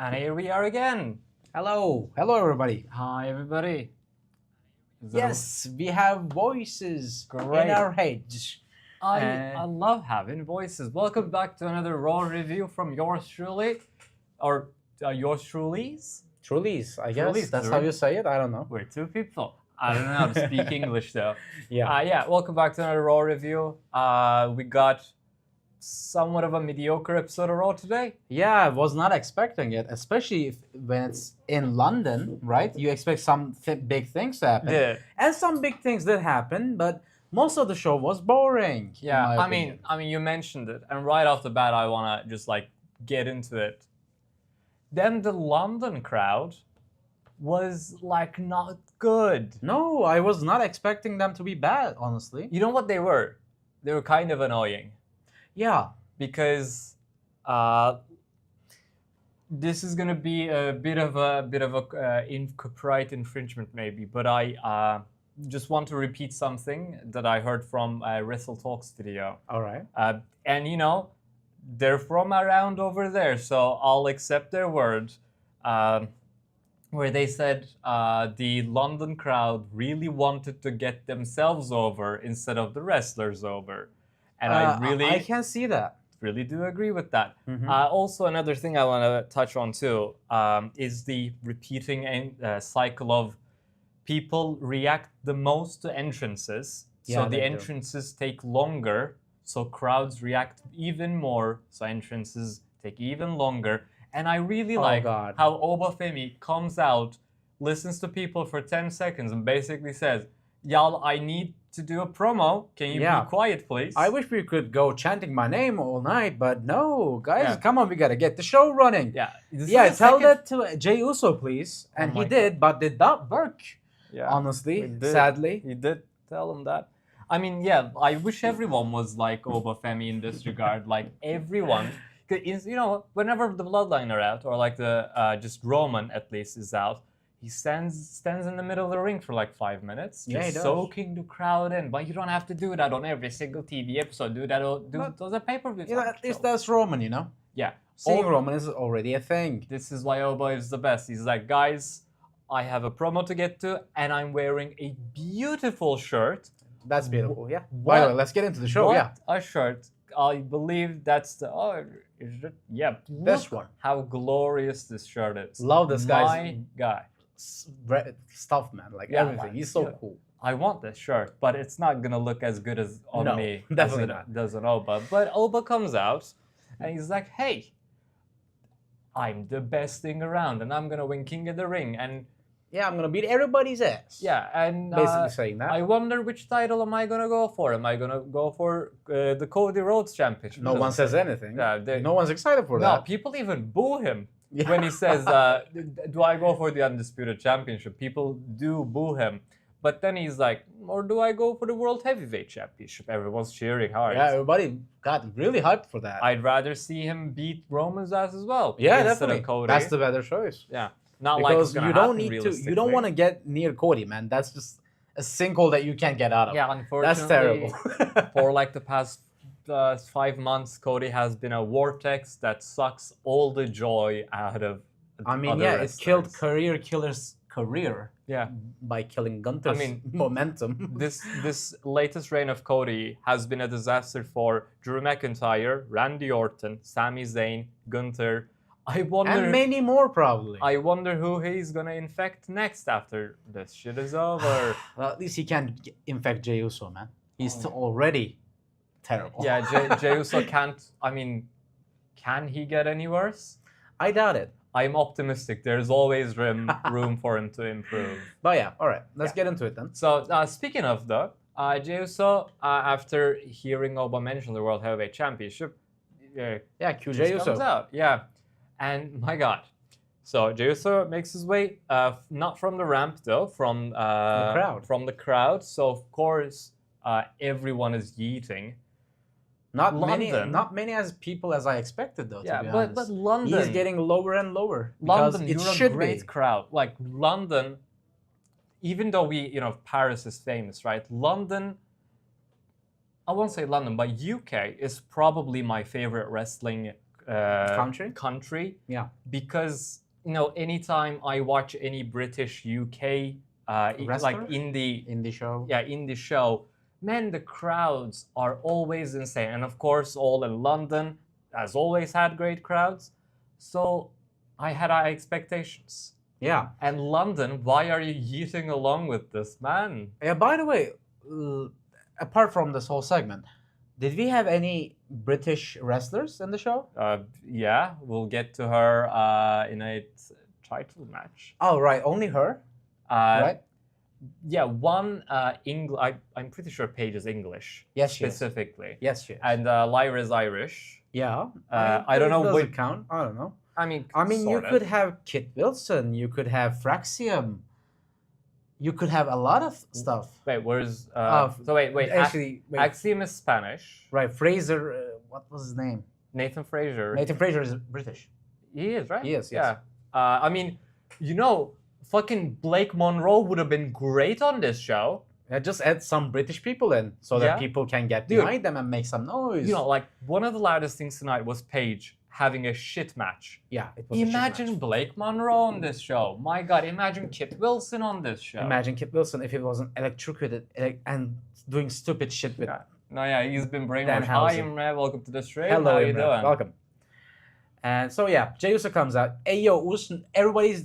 And here we are again. Hello everybody. Hi, everybody. Yes, we have voices Great. in our heads. I love having voices. Welcome back to another Raw review from yours truly, or yours truly's. Truly's, I guess. Truly's, That's how you say it. I don't know. We're two people. I don't know how to speak English though. Yeah. Welcome back to another Raw review. We got somewhat of a mediocre episode of Raw today. Yeah, I was not expecting it, especially when it's in London, right? You expect some big things to happen. Yeah. And some big things did happen, but most of the show was boring. Yeah, in my opinion. I mean, you mentioned it, and right off the bat, I want to just get into it. Then the London crowd was not good. No, I was not expecting them to be bad, honestly. You know what they were? They were kind of annoying. Yeah. Because this is gonna be a bit of a copyright infringement maybe, but I just want to repeat something that I heard from Wrestle Talks video. All right. And you know, they're from around over there, so I'll accept their word. Where they said the London crowd really wanted to get themselves over instead of the wrestlers over. And I can see that. Really do agree with that. Mhm. Also, another thing I want to touch on too is the repeating cycle of people react the most to entrances. Yeah, So the they do. entrances take longer, so crowds react even more, so entrances take even longer. And I really like God. how Oba Femi comes out, listens to people for 10 seconds and basically says, y'all, I need to do a promo. Can you be quiet, please? I wish we could go chanting my name all night, but no, guys, Yeah. come on, we gotta get the show running. Yeah. This Yeah, is the tell second- that to Jey Uso, please. And my he did, but did not work. Yeah. Honestly, He did. sadly. He did tell him that. I mean, yeah, I wish everyone was like Oba Femi in this regard. Like everyone, 'cause, you know, whenever the Bloodline are out, or like the just Roman at least is out, he stands in the middle of the ring for like 5 minutes, Yeah, he just does. soaking the crowd in. But you don't have to do that on every single TV episode. Do that. But- Those are pay-per-views. You know, at least that's Roman, you know? Yeah. Seeing Oh. Roman is already a thing. This is why Oba is the best. He's like, guys, I have a promo to get to, and I'm wearing a beautiful shirt. That's beautiful, yeah. What- By the way, let's get into the show, What yeah. a shirt. I believe that's the... Oh, is it? Yeah. This look one. How glorious this shirt is. Love this guy's My guy. stuff, man. Like Yeah, everything. He's so yeah. cool. I want this shirt, but it's not going to look as good as on No, me. definitely as it not. does on Oba. But Oba comes out, and he's like, hey, I'm the best thing around, and I'm going to win King of the Ring. And Yeah, I'm gonna beat everybody's ass. yeah, and Basically saying that. I wonder which title am I gonna go for? Am I gonna go for the Cody Rhodes Championship? No one says anything. Yeah, No one's excited for No, that. people even boo him Yeah. when he says, "Do I go for the Undisputed Championship?" People do boo him, but then he's like, "Or do I go for the World Heavyweight Championship?" Everyone's cheering hard. Yeah, everybody got really hyped for that. I'd rather see him beat Roman's ass as well. Yeah, instead definitely. of Cody. That's the better choice. Yeah, not like Because it's gonna you don't happen need to. You realistically. don't want to get near Cody, man. That's just a sinkhole that you can't get out of. Yeah, unfortunately, That's terrible. for like the past 5 months, Cody has been a vortex that sucks all the joy out of. I mean, other yeah, it killed wrestlers. career killer's career Yeah, by killing Gunther's momentum. this latest reign of Cody has been a disaster for Drew McIntyre, Randy Orton, Sami Zayn, Gunther. I wonder. And many more, probably. I wonder who he's gonna infect next after this shit is over. Well, at least he can't infect Jey Uso, man. He's already terrible. Yeah, Jey Uso can't. I mean, can he get any worse? I doubt it. I'm optimistic. There's always room for him to improve. But yeah, all right. Let's get into it then. So speaking of though, Jey Uso, after hearing Oba mention the World Heavyweight Championship, Yeah, Q just Jey Uso. comes out. Yeah, and my God. So Jey Uso makes his way, not from the ramp though, from the crowd. From the crowd. So of course, everyone is yeeting. Not many as people as I expected, though. Yeah, to be but honest. London, He's getting lower and lower. Because London, it you're should a great be. crowd. Like London, even though Paris is famous, right? London, I won't say London, but UK is probably my favorite wrestling country. Yeah. Because anytime I watch any British UK like in the show. yeah, in the show, man, the crowds are always insane, and of course, all in London has always had great crowds. So I had high expectations. Yeah. And London, why are you yeeting along with this, man? Yeah. By the way, apart from this whole segment, did we have any British wrestlers in the show? Yeah, we'll get to her in a title match. Oh, right. Only her? Right? Yeah, one I'm pretty sure Paige is English. Yes, she is. specifically. Yes, she is. And Lyra's Irish. Yeah. I don't know does what it count. I don't know. I mean, you sort could of. have Kit Wilson. You could have Fraxium. You could have a lot of stuff. Wait, where's so wait. Actually, wait. Axiom is Spanish. Right, Fraser. What was his name? Nathan Fraser. Nathan Fraser is British. He is, right? He is, yes. Yeah. I mean, fucking Blake Monroe would have been great on this show. Yeah, just add some British people in so that Yeah. people can get Dude. behind them and make some noise. Like one of the loudest things tonight was Paige having a shit match. Yeah, it was a shit Imagine match. Blake Monroe on this show. My God, imagine Kit Wilson on this show. Imagine Kit Wilson if he wasn't electrocuted and doing stupid shit with. Yeah. No, yeah, he's been Dan brainwashed. Hi, Housen. Imre. Welcome to the stream. Hello, How you Imran. doing? Welcome. And so yeah, Jey Uso comes out. Hey yo, Uso, everybody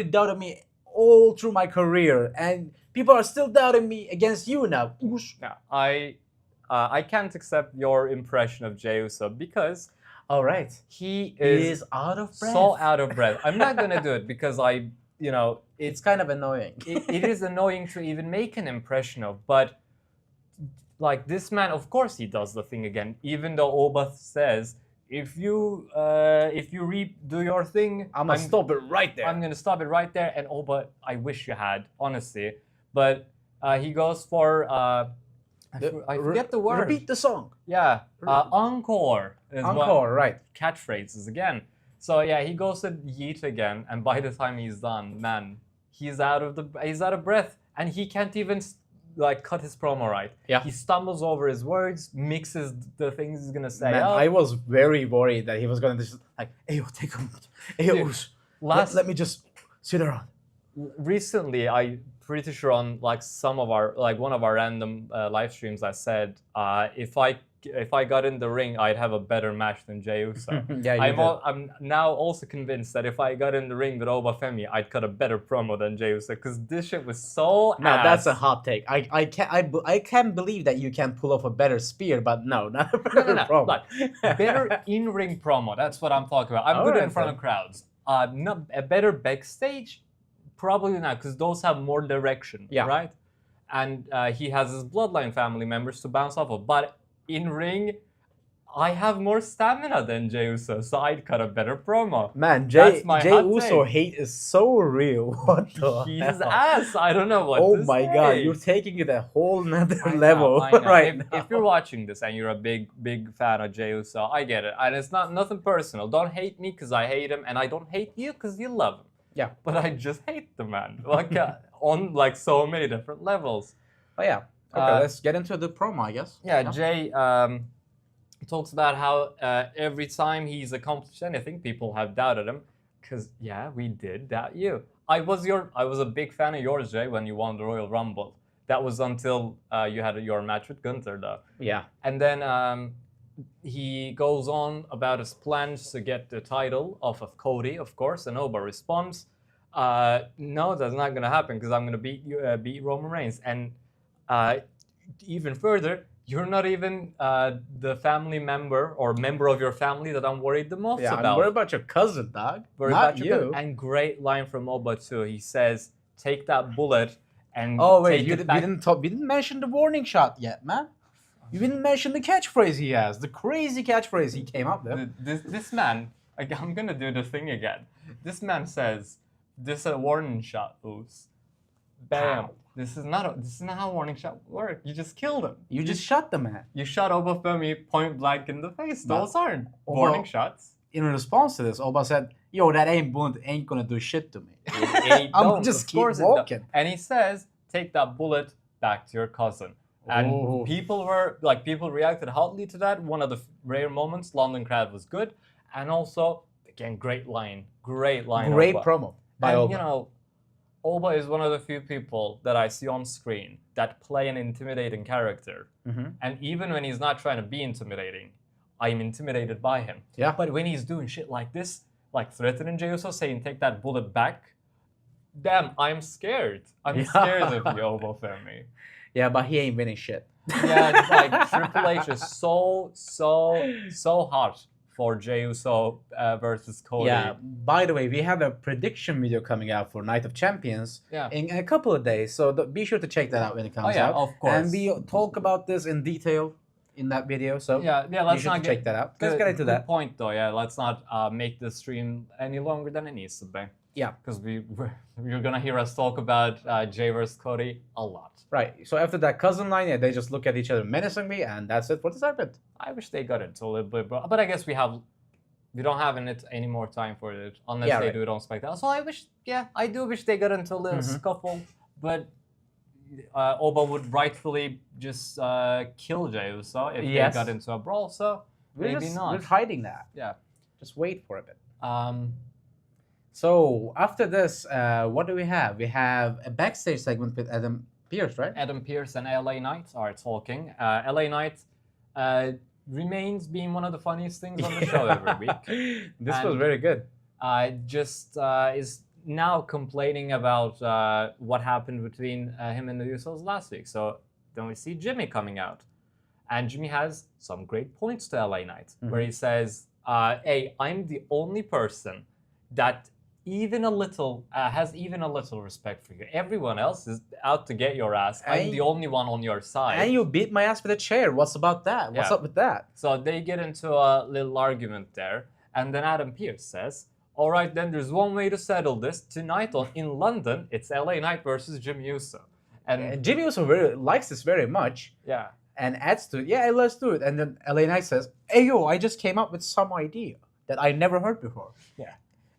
doubted me all through my career, and people are still doubting me against you now. Uso. Yeah, I can't accept your impression of Jey Uso because All right, he he is is out of breath. so out of breath. I'm not gonna do it because It's kind of annoying. it is annoying to even make an impression of, but like this man, of course he does the thing again, even though Oba says if you redo your thing, I'm gonna stop it right there. I'm gonna stop it right there. And Oba, I wish you had, honestly, but he goes for I forget the word. Repeat the song. Yeah, encore is Encore, right? catchphrases again. So yeah, he goes to yeet again, and by the time he's done, man, he's out of breath, and he can't even cut his promo right. Yeah. He stumbles over his words, mixes the things he's gonna say Man, up. I was very worried that he was gonna just like, hey yo, take a moment. Hey yo, Dude, Uso, last- let me just sit around. Recently, I pretty sure on some of our one of our random live streams, I said if I got in the ring, I'd have a better match than Jey Uso. Yeah, you did. I'm now also convinced that if I got in the ring with Oba Femi, I'd cut a better promo than Jey Uso because this shit was so. No, that's a hot take. I can't believe that you can pull off a better spear, but no, not a better No. promo. Better in-ring promo. That's what I'm talking about. I'm good Alright, in front then. of crowds. Not a better backstage, probably not, because those have more direction, Yeah. right? And he has his bloodline family members to bounce off of. But in ring, I have more stamina than Jey Uso, so I'd cut a better promo. Man, That's Jey my Jey hot Uso take. hate is so real. What the He's hell? ass. I don't know what Oh to my say. god, you're taking it a whole nother I know, level I know. right if, now. if you're watching this and you're a big fan of Jey Uso, I get it, and it's nothing personal. Don't hate me because I hate him, and I don't hate you because you love him. Yeah. But I just hate the man, on so many different levels. Oh yeah. Okay, let's get into the promo, I guess. Yeah, Jey talks about how every time he's accomplished anything, people have doubted him. Because yeah, we did doubt you. I was a big fan of yours, Jey, when you won the Royal Rumble. That was until you had your match with Gunther, though. Yeah. And then he goes on about his plans to get the title off of Cody, of course, and Oba responds, no, that's not going to happen because I'm going to beat Roman Reigns. And even further, you're not even the family member or member of your family that I'm worried the most Yeah, about. I'm worried about your cousin, dog. Worried Not about your you. cousin. And great line from Oba, too. He says, take that bullet and Oh wait, take you it back. we didn't mention the warning shot yet, man. You didn't mention the catchphrase he has, the crazy catchphrase he came up with. This man, I'm gonna do the thing again. This man says, "This is a warning shot, Oos." Bam. Pow. This is not how warning shot work. You just killed him. You just shot the man. You shot Oba Femi point blank in the face. But Those aren't Oba- warning shots. In response to this, Oba said, "Yo, that bullet ain't gonna do shit to me. It I'm don't. just Of keep course it don't. walking." And he says, "Take that bullet back to your cousin." And Ooh. people reacted hotly to that. One of the rare moments. London crowd was good. And also, again, great line. Great Oba. promo by And, Oba. you know, Oba is one of the few people that I see on screen that play an intimidating character. And even when he's not trying to be intimidating, I'm intimidated by him. Yeah. But when he's doing shit like this, like threatening Jey Uso, saying, take that bullet back, damn, I'm scared. I'm scared of you, Oba Femi. Yeah, but he ain't winning shit. Yeah, like Triple H is so hot for Jey Uso versus Cody. Yeah. By the way, we have a prediction video coming out for Night of Champions in a couple of days, so be sure to check that out when it comes out. Of course. And we talk about this in detail in that video, so let's not check that out. Let's get into that. Good point, though. Yeah, let's not make the stream any longer than it needs to be. Yeah, because you're gonna hear us talk about Jey versus Cody a lot. Right. So after that cousin line, they just look at each other menacingly, and that's it for the segment. I wish they got into a little bit, but I guess we don't have any more time for it unless they do it on SmackDown. So I do wish they got into a little scuffle, but Oba would rightfully just kill Jey Uso if they got into a brawl. So maybe not. We're hiding that. Yeah. Just wait for a bit. So after this, what do we have? We have a backstage segment with Adam Pearce, right? Adam Pearce and LA Knight are talking. LA Knight remains being one of the funniest things on the show every week. This was very good. Just is now complaining about what happened between him and the Usos last week. So then we see Jimmy coming out. And Jimmy has some great points to LA Knight, where he says, hey, I'm the only person that even a little has even a little respect for you. Everyone else is out to get your ass. I'm the only one on your side. And you beat my ass with a chair. What's about that? What's up with that? So they get into a little argument there, and then Adam Pearce says, all right, then there's one way to settle this. Tonight in London, it's LA Knight versus Jimmy Uso. And Jimmy Uso likes this very much. Yeah. And adds to it, let's do it. And then LA Knight says, hey, yo, I just came up with some idea that I never heard before. Yeah.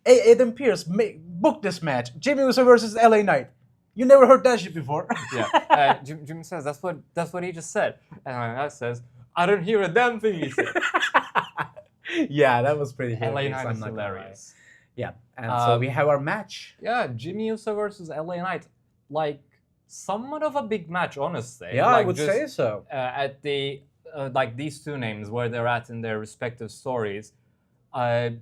Hey, Adam Pearce, book this match. Jimmy Uso versus LA Knight. You never heard that shit before. Yeah. Jimmy says, that's what he just said. And LA says, I don't hear a damn thing he said. Yeah, that was pretty LA Knight is hilarious. Yeah, and so we have our match. Yeah, Jimmy Uso versus LA Knight. Like, somewhat of a big match, honestly. Yeah, like, I would say so. At the, like, these two names, where they're at in their respective stories,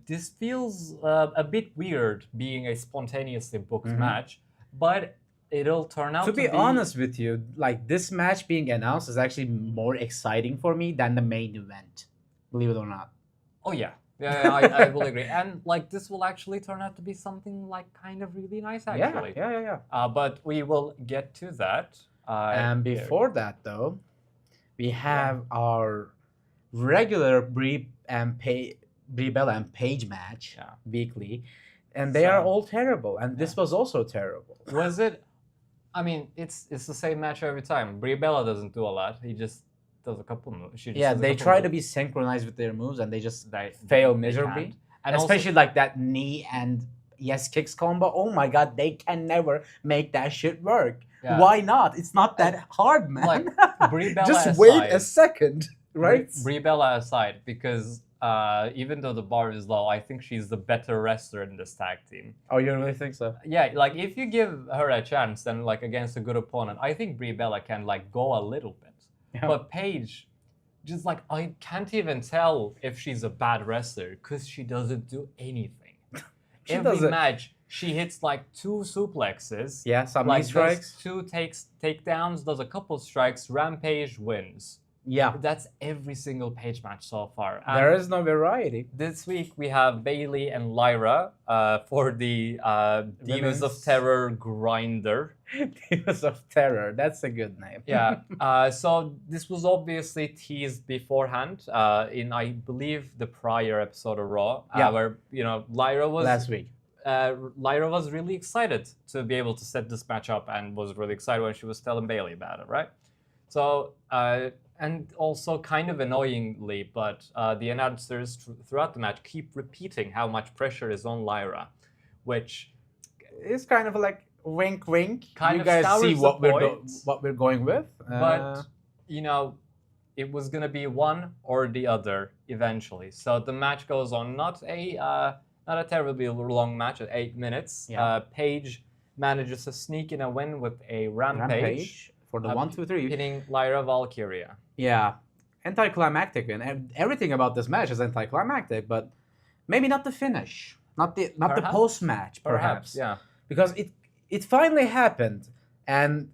this feels a bit weird being a spontaneously booked match, but it'll turn out to be... To be honest with you, like, this match being announced is actually more exciting for me than the main event, believe it or not. Oh, yeah. I will agree. And, like, this will actually turn out to be something, like, kind of really nice, actually. Yeah. But we will get to that. And before that, though, we have our regular Brie Bella and Paige match weekly. And they are all terrible. And this was also terrible. Was it? I mean, it's the same match every time. Brie Bella doesn't do a lot. He just does a couple moves. They try to be synchronized with their moves, and they just fail miserably. And especially also, like that knee and yes kicks combo. Oh my god, they can never make that shit work. Yeah. Why not? It's not that hard, man. Like, Brie Bella just aside, wait a second, right? Brie Bella aside, because even though the bar is low, I think she's the better wrestler in this tag team. Oh, you really think so? Yeah, like if you give her a chance, then like against a good opponent, I think Brie Bella can like go a little bit. Yeah. But Paige, just like I can't even tell if she's a bad wrestler because she doesn't do anything. Every match, she hits like 2 suplexes. Yeah, some like knee strikes. 2 takedowns, does a couple strikes. Rampage wins. Yeah. That's every single Paige match so far. There is no variety. This week we have Bayley and Lyra for the Divas of Terror grinder. Divas of Terror. That's a good name. Yeah. So this was obviously teased beforehand in, I believe, the prior episode of Raw. Where, Lyra was... Last week. Lyra was really excited to be able to set this match up and was really excited when she was telling Bayley about it, right? So... and also kind of annoyingly, but the announcers throughout the match keep repeating how much pressure is on Lyra, which is kind of like wink, wink. Kind you of guys see what we're we're going with. But it was gonna be one or the other eventually. So the match goes on, not a terribly long match at 8 minutes. Yeah. Paige manages to sneak in a win with a rampage for the 1, 2, 3, hitting Lyra Valkyria. Yeah, anticlimactic win. And everything about this match is anticlimactic, but maybe not the finish, not the post match, perhaps. Yeah, because it finally happened, and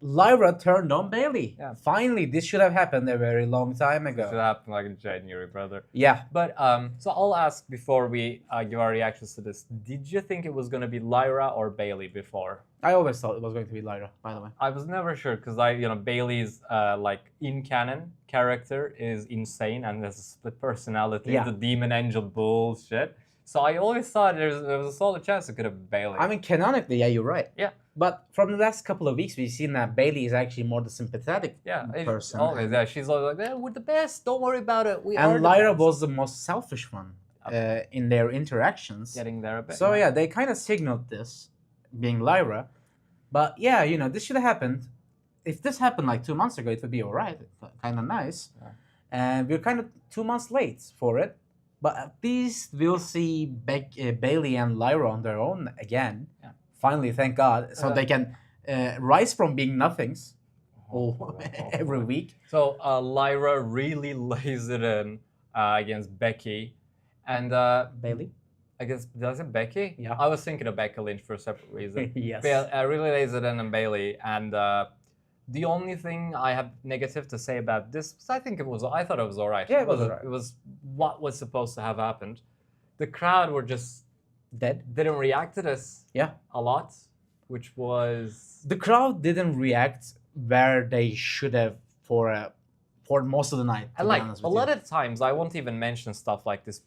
Lyra turned on Bayley. Yeah. Finally, this should have happened a very long time ago. This should happen like in January, brother. Yeah. But so I'll ask before we give our reactions to this. Did you think it was going to be Lyra or Bayley before? I always thought it was going to be Lyra, by the way. I was never sure because Bayley's like in canon character is insane and has a split personality, Yeah. the demon angel bullshit. So I always thought there was a solid chance it could have been Bayley. I mean, canonically, yeah, you're right. Yeah. But from the last couple of weeks, we've seen that Bayley is actually more the sympathetic person. Always, yeah. She's always like, we're the best. Don't worry about it. And Lyra was the most selfish one in their interactions. Getting there a bit. So yeah, they kind of signaled this, being Lyra. But yeah, this should have happened. If this happened like 2 months ago, it would be all right. Kind of nice. Yeah. And we're kind of 2 months late for it. But at least we'll see Bayley and Lyra on their own again. Yeah. Finally, thank God. So they can rise from being nothings every week. So Lyra really lays it in against Becky. And Bayley? I guess, did I say Becky? Yeah. I was thinking of Becky Lynch for a separate reason. Yes. But really lays it in on Bayley. And the only thing I have negative to say about this, I thought it was all right. Yeah, it was all right. It was what was supposed to have happened. The crowd were just didn't react to this a lot, which was... The crowd didn't react where they should have for most of the night. And like a lot of times, I won't even mention stuff like this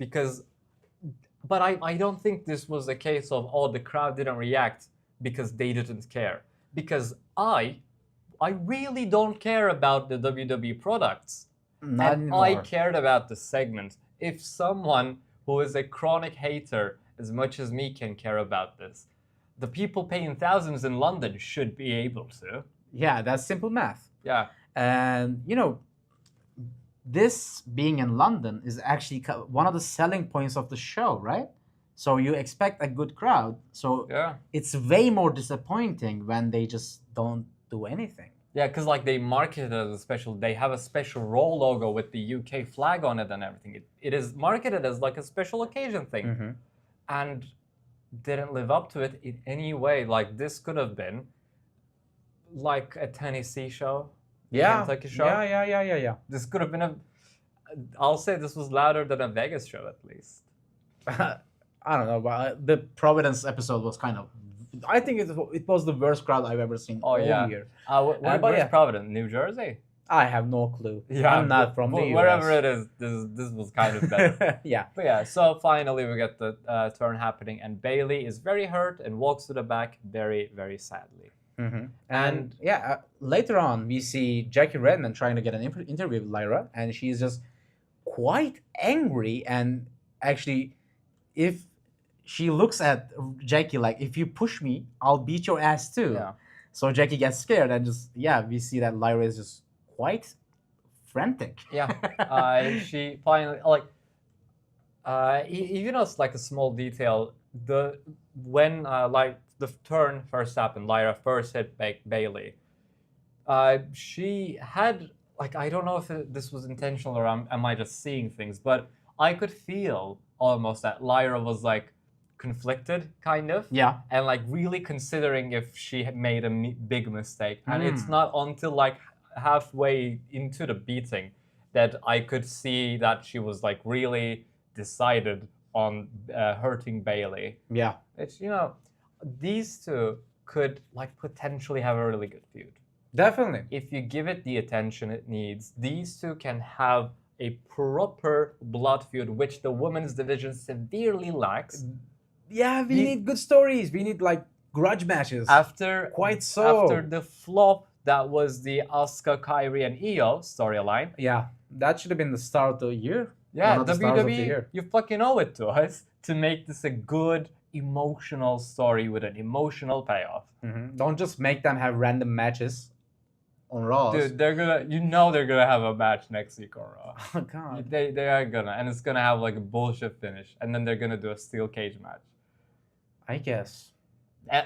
but I don't think this was a case of, the crowd didn't react because they didn't care. Because I really don't care about the WWE products. Not anymore. I cared about the segment. If someone who is a chronic hater as much as me can care about this, the people paying thousands in London should be able to. Yeah, that's simple math. Yeah. And, this being in London is actually one of the selling points of the show, right? So you expect a good crowd. So it's way more disappointing when they just don't do anything. Yeah, because like they market it as they have a special Raw logo with the UK flag on it and everything. It is marketed as like a special occasion thing. Mm-hmm. And didn't live up to it in any way. Like this could have been like a Tennessee show. Yeah. Kentucky show. Yeah. This could have been I'll say this was louder than a Vegas show at least. I don't know, but the Providence episode was kind of... I think it was the worst crowd I've ever seen all year. Where's Providence? New Jersey? I have no clue. Yeah, I'm not from the US. Wherever it is, this was kind of better. Yeah. But yeah, so finally we get the turn happening, and Bayley is very hurt and walks to the back very, very sadly. Mm-hmm. And later on, we see Jackie Redmond trying to get an interview with Lyra, and she's just quite angry. And actually, if she looks at Jackie like, if you push me, I'll beat your ass too. Yeah. So Jackie gets scared, and we see that Lyra is just quite frantic. Yeah. She finally it's like a small detail. When the turn first happened, Lyra first hit Bayley. She had I don't know if this was intentional or am I just seeing things, but I could feel almost that Lyra was conflicted, kind of. Yeah. And really considering if she had made a big mistake. And it's not until halfway into the beating that I could see that she was really decided on hurting Bayley. Yeah. It's, these two could potentially have a really good feud. Definitely. If you give it the attention it needs, these two can have a proper blood feud, which the women's division severely lacks. Yeah, we need good stories. We need grudge matches. After the flop that was the Asuka, Kairi, and Io storyline. Yeah, that should have been the start of the year. Yeah, WWE, you fucking owe it to us to make this a good, emotional story with an emotional payoff. Mm-hmm. Don't just make them have random matches on Raw. Dude, they're gonna have a match next week on Raw. Oh God. They are gonna, and it's gonna have like a bullshit finish, and then they're gonna do a steel cage match. I guess.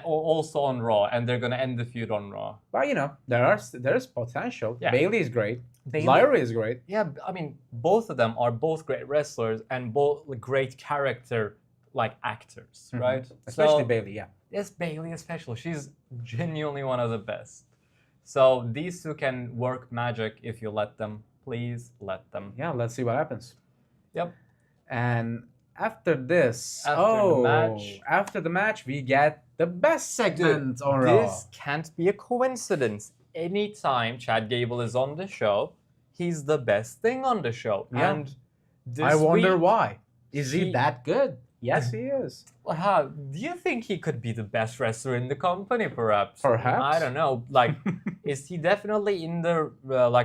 Also on Raw, and they're gonna end the feud on Raw. Well, you know, there's potential. Yeah. Bailey is great. Lyra is great. Yeah, I mean, both of them are both great wrestlers and both great character like actors, right? Especially Bailey, yeah. Yes, Bailey especially. She's genuinely one of the best. So these two can work magic if you let them. Please let them. Yeah, let's see what happens. Yep. And after this, after the match, we get the best segment on Raw. This can't be a coincidence. Anytime Chad Gable is on the show, he's the best thing on the show. Yeah. And I wonder why. Is he that good? Yes, he is. Do you think he could be the best wrestler in the company, perhaps? Perhaps. I don't know. Like, is he definitely in the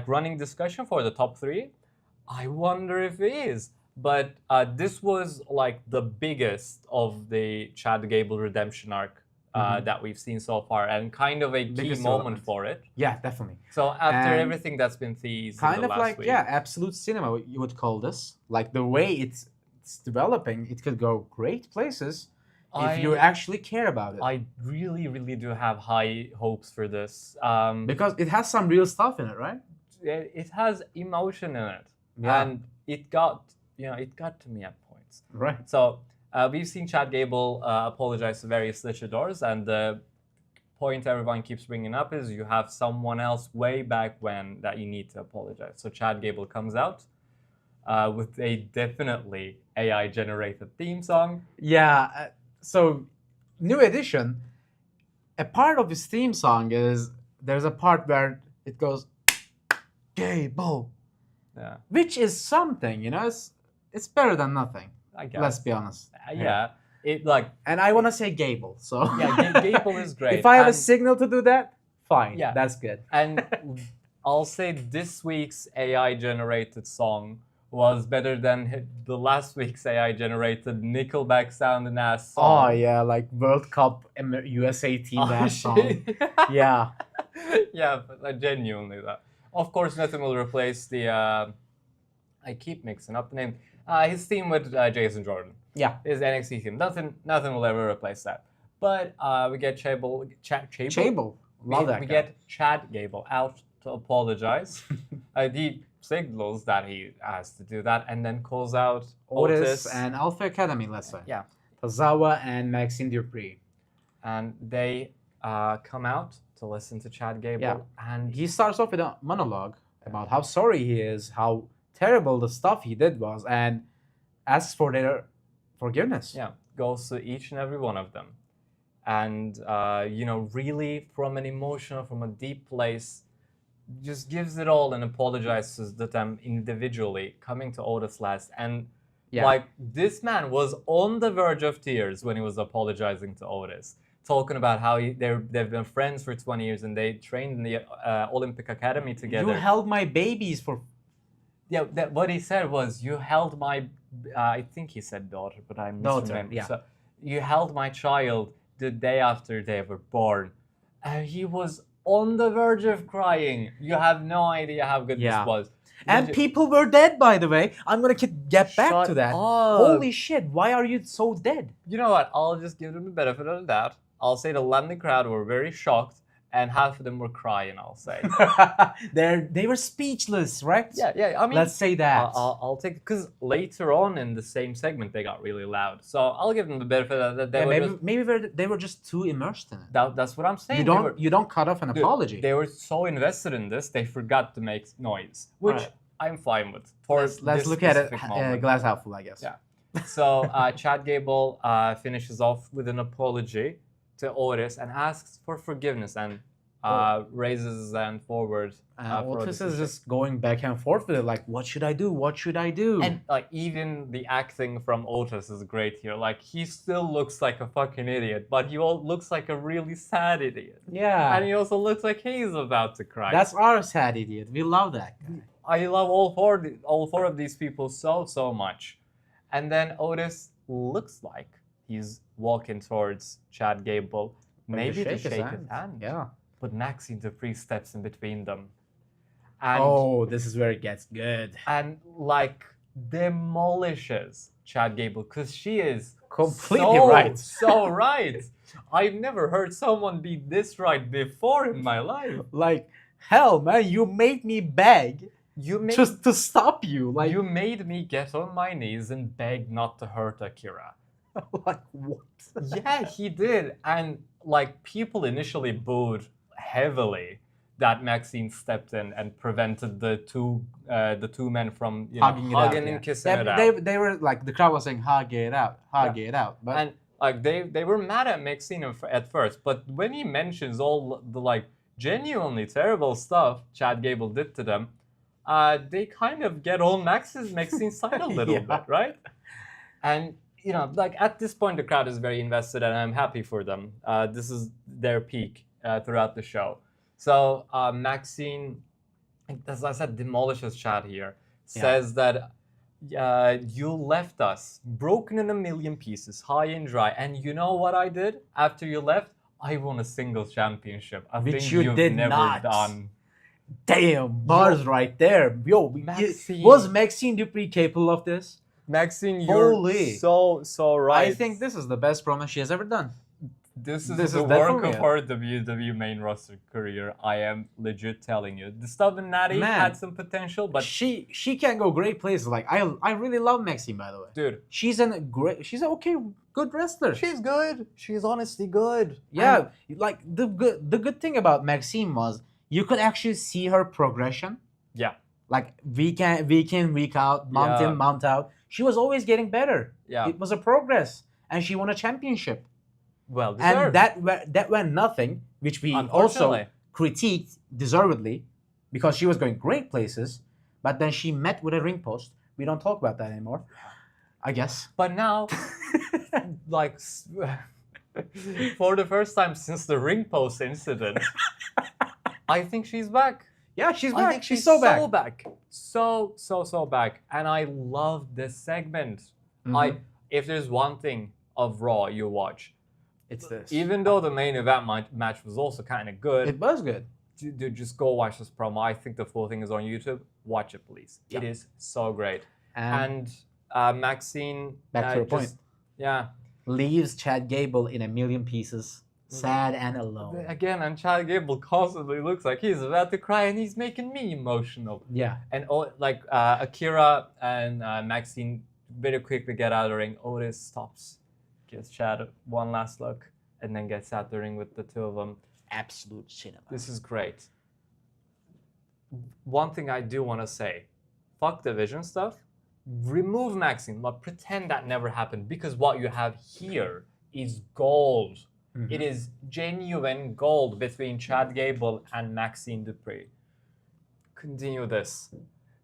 running discussion for the top 3? I wonder if he is. But this was like the biggest of the Chad Gable redemption arc that we've seen so far, and kind of a key moment for it. Yeah, definitely. So after everything that's been teased, kind in the of last like week, absolute cinema, you would call this. Like the way it's developing, it could go great places if you actually care about it. I really, really do have high hopes for this because it has some real stuff in it, right? It has emotion in it, yeah. And it got to me at points. Right. So we've seen Chad Gable apologize to various luchadors, and the point everyone keeps bringing up is you have someone else way back when that you need to apologize. So Chad Gable comes out with a definitely AI-generated theme song. Yeah. So, new edition. A part of his theme song is there's a part where it goes Gable. Yeah. Which is something, you know. It's better than nothing. I guess. Let's be honest. Yeah. And I want to say Gable. So yeah, Gable is great. If I have a signal to do that, fine. Yeah, that's good. And I'll say this week's AI-generated song was better than the last week's AI-generated Nickelback sounding ass song. Oh yeah, like World Cup USA team ass song. Yeah. Yeah, but genuinely that. Of course, nothing will replace the. I keep mixing up the name. His theme with Jason Jordan. Yeah. His NXT theme. Nothing will ever replace that. But we get Chable. Love that we guy. get Chad Gable out to apologize. He signals that he has to do that, and then calls out Otis and Alpha Academy, let's say. Yeah. Tozawa and Maxine Dupree. And they come out to listen to Chad Gable. Yeah. And he starts off with a monologue about how sorry he is, how terrible the stuff he did was, and asks for their forgiveness. Yeah. Goes to each and every one of them. And, really from an emotional, from a deep place, just gives it all and apologizes to them individually, coming to Otis last. And this man was on the verge of tears when he was apologizing to Otis, talking about how they've been friends for 20 years and they trained in the Olympic Academy together. You held my babies for... Yeah, what he said was, you held my... I think he said daughter, but I'm misremembering. Yeah. So, you held my child the day after they were born. And he was on the verge of crying. You have no idea how good this was. And people were dead, by the way. I'm going to get back to that. Up. Holy shit, why are you so dead? You know what? I'll just give them the benefit of the doubt. I'll say the London crowd were very shocked, and half of them were crying, I'll say. They were speechless, right? Yeah. I mean, let's say that. I'll take, because later on in the same segment, they got really loud. So I'll give them the benefit of that. Maybe they were just too immersed in it. That's what I'm saying. You don't cut off an apology. They were so invested in this, they forgot to make noise, which I'm fine with. Let's look at it glass half full, I guess. Yeah. So Chad Gable finishes off with an apology to Otis and asks for forgiveness and raises his hand forward. Otis is just going back and forth with it, like, what should I do? What should I do? And even the acting from Otis is great here. Like, he still looks like a fucking idiot, but he looks like a really sad idiot. Yeah. And he also looks like he's about to cry. That's our sad idiot. We love that guy. I love all four of these people so much. And then Otis looks like he's walking towards Chad Gable, maybe to shake his hand. Yeah. but Maxine Dupree steps in between them. And, this is where it gets good. And like demolishes Chad Gable because she is completely right. So right. I've never heard someone be this right before in my life. Like, hell, man, you made me beg. Just to stop you. Like, you made me get on my knees and beg not to hurt Akira. Like, what? Yeah, he did. And like people initially booed heavily that Maxine stepped in and prevented the two men from hugging and kissing it out. They were like, the crowd was saying, hug it out. But and like they were mad at Maxine at first, but when he mentions all the like genuinely terrible stuff Chad Gable did to them, they kind of get on Maxine's side a little bit, right? And like at this point, the crowd is very invested, and I'm happy for them. This is their peak throughout the show. So Maxine, as I said, demolishes Chad here. Says that you left us broken in a million pieces, high and dry. And you know what I did after you left? I won a singles championship. Which you've did never not. done. Damn, bars right there. Yo, was Maxine Dupree capable of this? Maxine, you're so right. I think this is the best promo she has ever done. This is the work of her WWE main roster career. I am legit telling you. The Stub and Natty had some potential, but she can go great places. Like I really love Maxine, by the way. Dude, she's an good wrestler. She's good. She's honestly good. Yeah, like the good thing about Maxine was you could actually see her progression. Yeah. Like week in, week out, month in, month out. She was always getting better. Yeah. It was a progress. And she won a championship. Well deserved. And that went nothing, which we also critiqued deservedly, because she was going great places, but then she met with a ring post. We don't talk about that anymore, I guess. But now, like, for the first time since the ring post incident, I think she's back. Yeah, she's back. I think she's so back. So back. And I love this segment. Mm-hmm. If there's one thing of Raw you watch, it's this. Even though the main event match was also kind of good. It was good. Dude, just go watch this promo. I think the full thing is on YouTube. Watch it, please. Yeah. It is so great. And Maxine... Back to her point. Yeah. Leaves Chad Gable in a million pieces. Sad and alone. Again, and Chad Gable constantly looks like he's about to cry, and he's making me emotional. Yeah. And Akira and Maxine very quickly get out of the ring. Otis stops, gives Chad one last look, and then gets out the ring with the two of them. Absolute cinema. This is great. One thing I do want to say, fuck the Vision stuff. Remove Maxine, but pretend that never happened, because what you have here is gold. Mm-hmm. It is genuine gold between Chad Gable and Maxine Dupree. Continue this.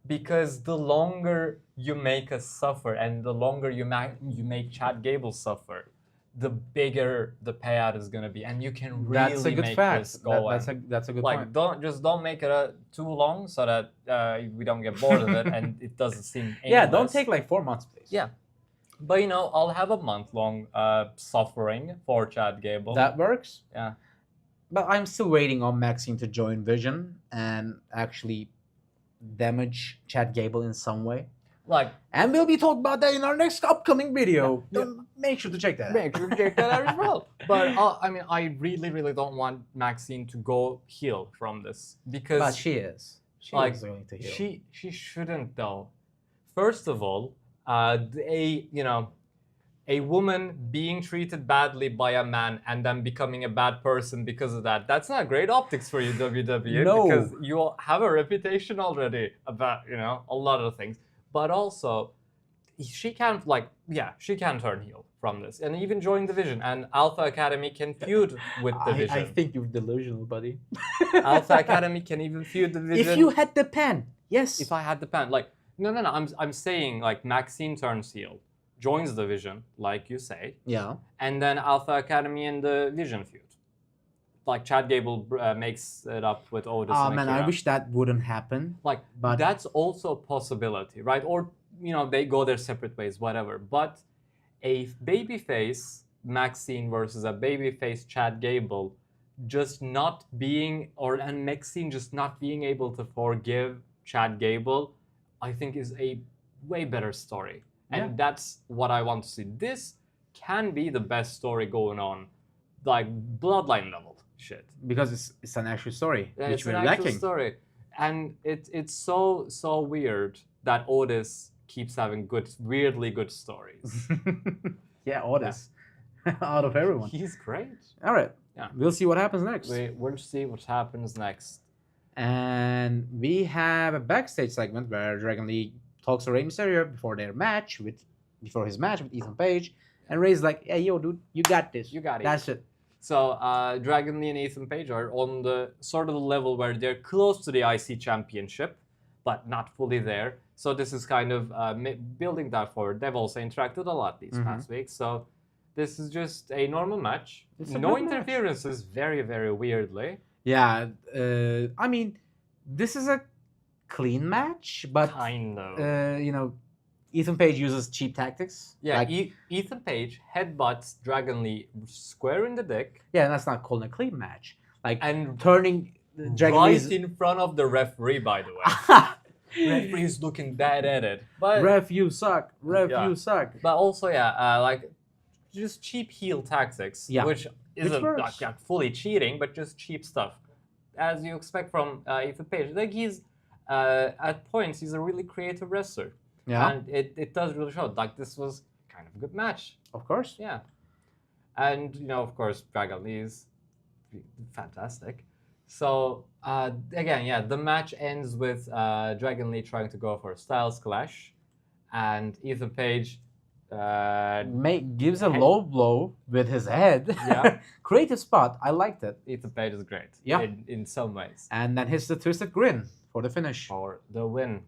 Because the longer you make us suffer and the longer you make Chad Gable suffer, the bigger the payout is going to be. And you can really make this go. That's a good point. Don't make it too long so that we don't get bored of it and it doesn't seem aimless. Yeah, don't take like 4 months, please. Yeah. But, I'll have a month-long suffering for Chad Gable. That works. Yeah. But I'm still waiting on Maxine to join Vision and actually damage Chad Gable in some way. And we'll be talking about that in our next upcoming video. Yeah. Make sure to check that out. Make sure to check that out as well. But, I really, really don't want Maxine to go heel from this. Because... But she is. She is going to heel. She shouldn't, though. First of all, a woman being treated badly by a man and then becoming a bad person because of that, that's not great optics for you, WWE. No. Because you have a reputation already about, a lot of things. But also, she can't turn heel from this and even join the Vision. And Alpha Academy can feud with the Vision. I think you're delusional, buddy. Alpha Academy can even feud the Vision. If you had the pen, yes. If I had the pen, No. I'm saying Maxine turns heel, joins the Vision, like you say. Yeah. And then Alpha Academy and the Vision feud. Chad Gable makes it up with Otis. Oh man, I wish that wouldn't happen. But that's also a possibility, right? Or they go their separate ways, whatever. But a babyface Maxine versus a babyface Chad Gable just not being, and Maxine just not being able to forgive Chad Gable, I think is a way better story. And that's what I want to see. This can be the best story going on, like Bloodline level shit. Because it's an actual story, which It's we're an actual lacking. story. And it's so weird that Otis keeps having weirdly good stories. Yeah, Otis. Out of everyone. He's great. All right. Yeah. We'll see what happens next. We'll see what happens next. And we have a backstage segment where Dragon Lee talks to Rey Mysterio before his match with Ethan Page, and Rey's like, "Hey, yo, dude, you got this. You got it. That's it." So Dragon Lee and Ethan Page are on the sort of the level where they're close to the IC Championship, but not fully there. So this is kind of building that forward. They've also interacted a lot these past weeks. So this is just a normal match. No interferences, very, very weirdly. Yeah, I mean, this is a clean match, but kind of. Ethan Page uses cheap tactics. Yeah, like, Ethan Page headbutts Dragon Lee square in the dick. Yeah, and that's not called a clean match. And turning Dragon Lee's in front of the referee, by the way. Referee's looking bad at it. But ref, you suck. You suck. But also, like just cheap heel tactics, which isn't like fully cheating, but just cheap stuff, as you expect from Ethan Page. Like he's at points, he's a really creative wrestler. Yeah, and it does really show. Like this was kind of a good match. Of course. Yeah, and of course, Dragon Lee is fantastic. So again, the match ends with Dragon Lee trying to go for a Styles Clash, and Ethan Page gives a low blow with his head. Yeah, creative spot. I liked it. Ethan Page is great. Yeah, in some ways. And then hits the twisted grin for the finish. For the win.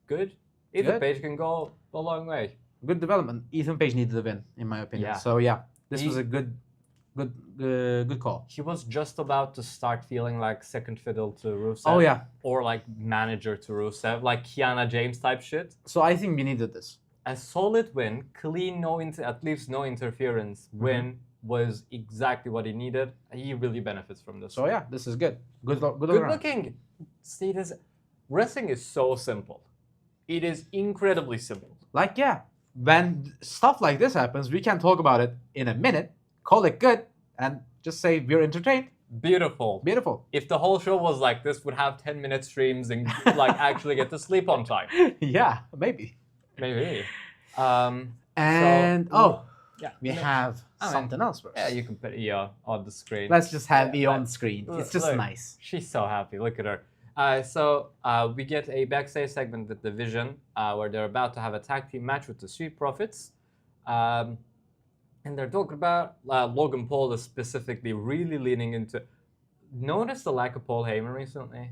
Good. Ethan Page can go a long way. Good development. Ethan Page needed the win, in my opinion. Yeah. So this was a good call. He was just about to start feeling like second fiddle to Rusev. Oh yeah. Or like manager to Rusev, like Kiana James type shit. So I think we needed this. A solid win, clean, at least no interference win was exactly what he needed. He really benefits from this. So this is good. Good looking. See, wrestling is so simple. It is incredibly simple. Like, when stuff like this happens, we can talk about it in a minute, call it good, and just say we're entertained. Beautiful. If the whole show was like this, would have 10-minute streams and like actually get to sleep on time. Yeah, maybe. Maybe. We have something else first. Yeah, you can put Io on the screen. Let's just have Io on the screen. It's just nice. She's so happy. Look at her. We get a backstage segment with the Vision where they're about to have a tag team match with the Street Profits. And they're talking about Logan Paul is specifically really leaning into... Notice the lack of Paul Heyman recently?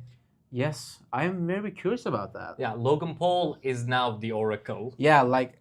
Yes, I'm very curious about that. Yeah, Logan Paul is now the Oracle. Yeah, like,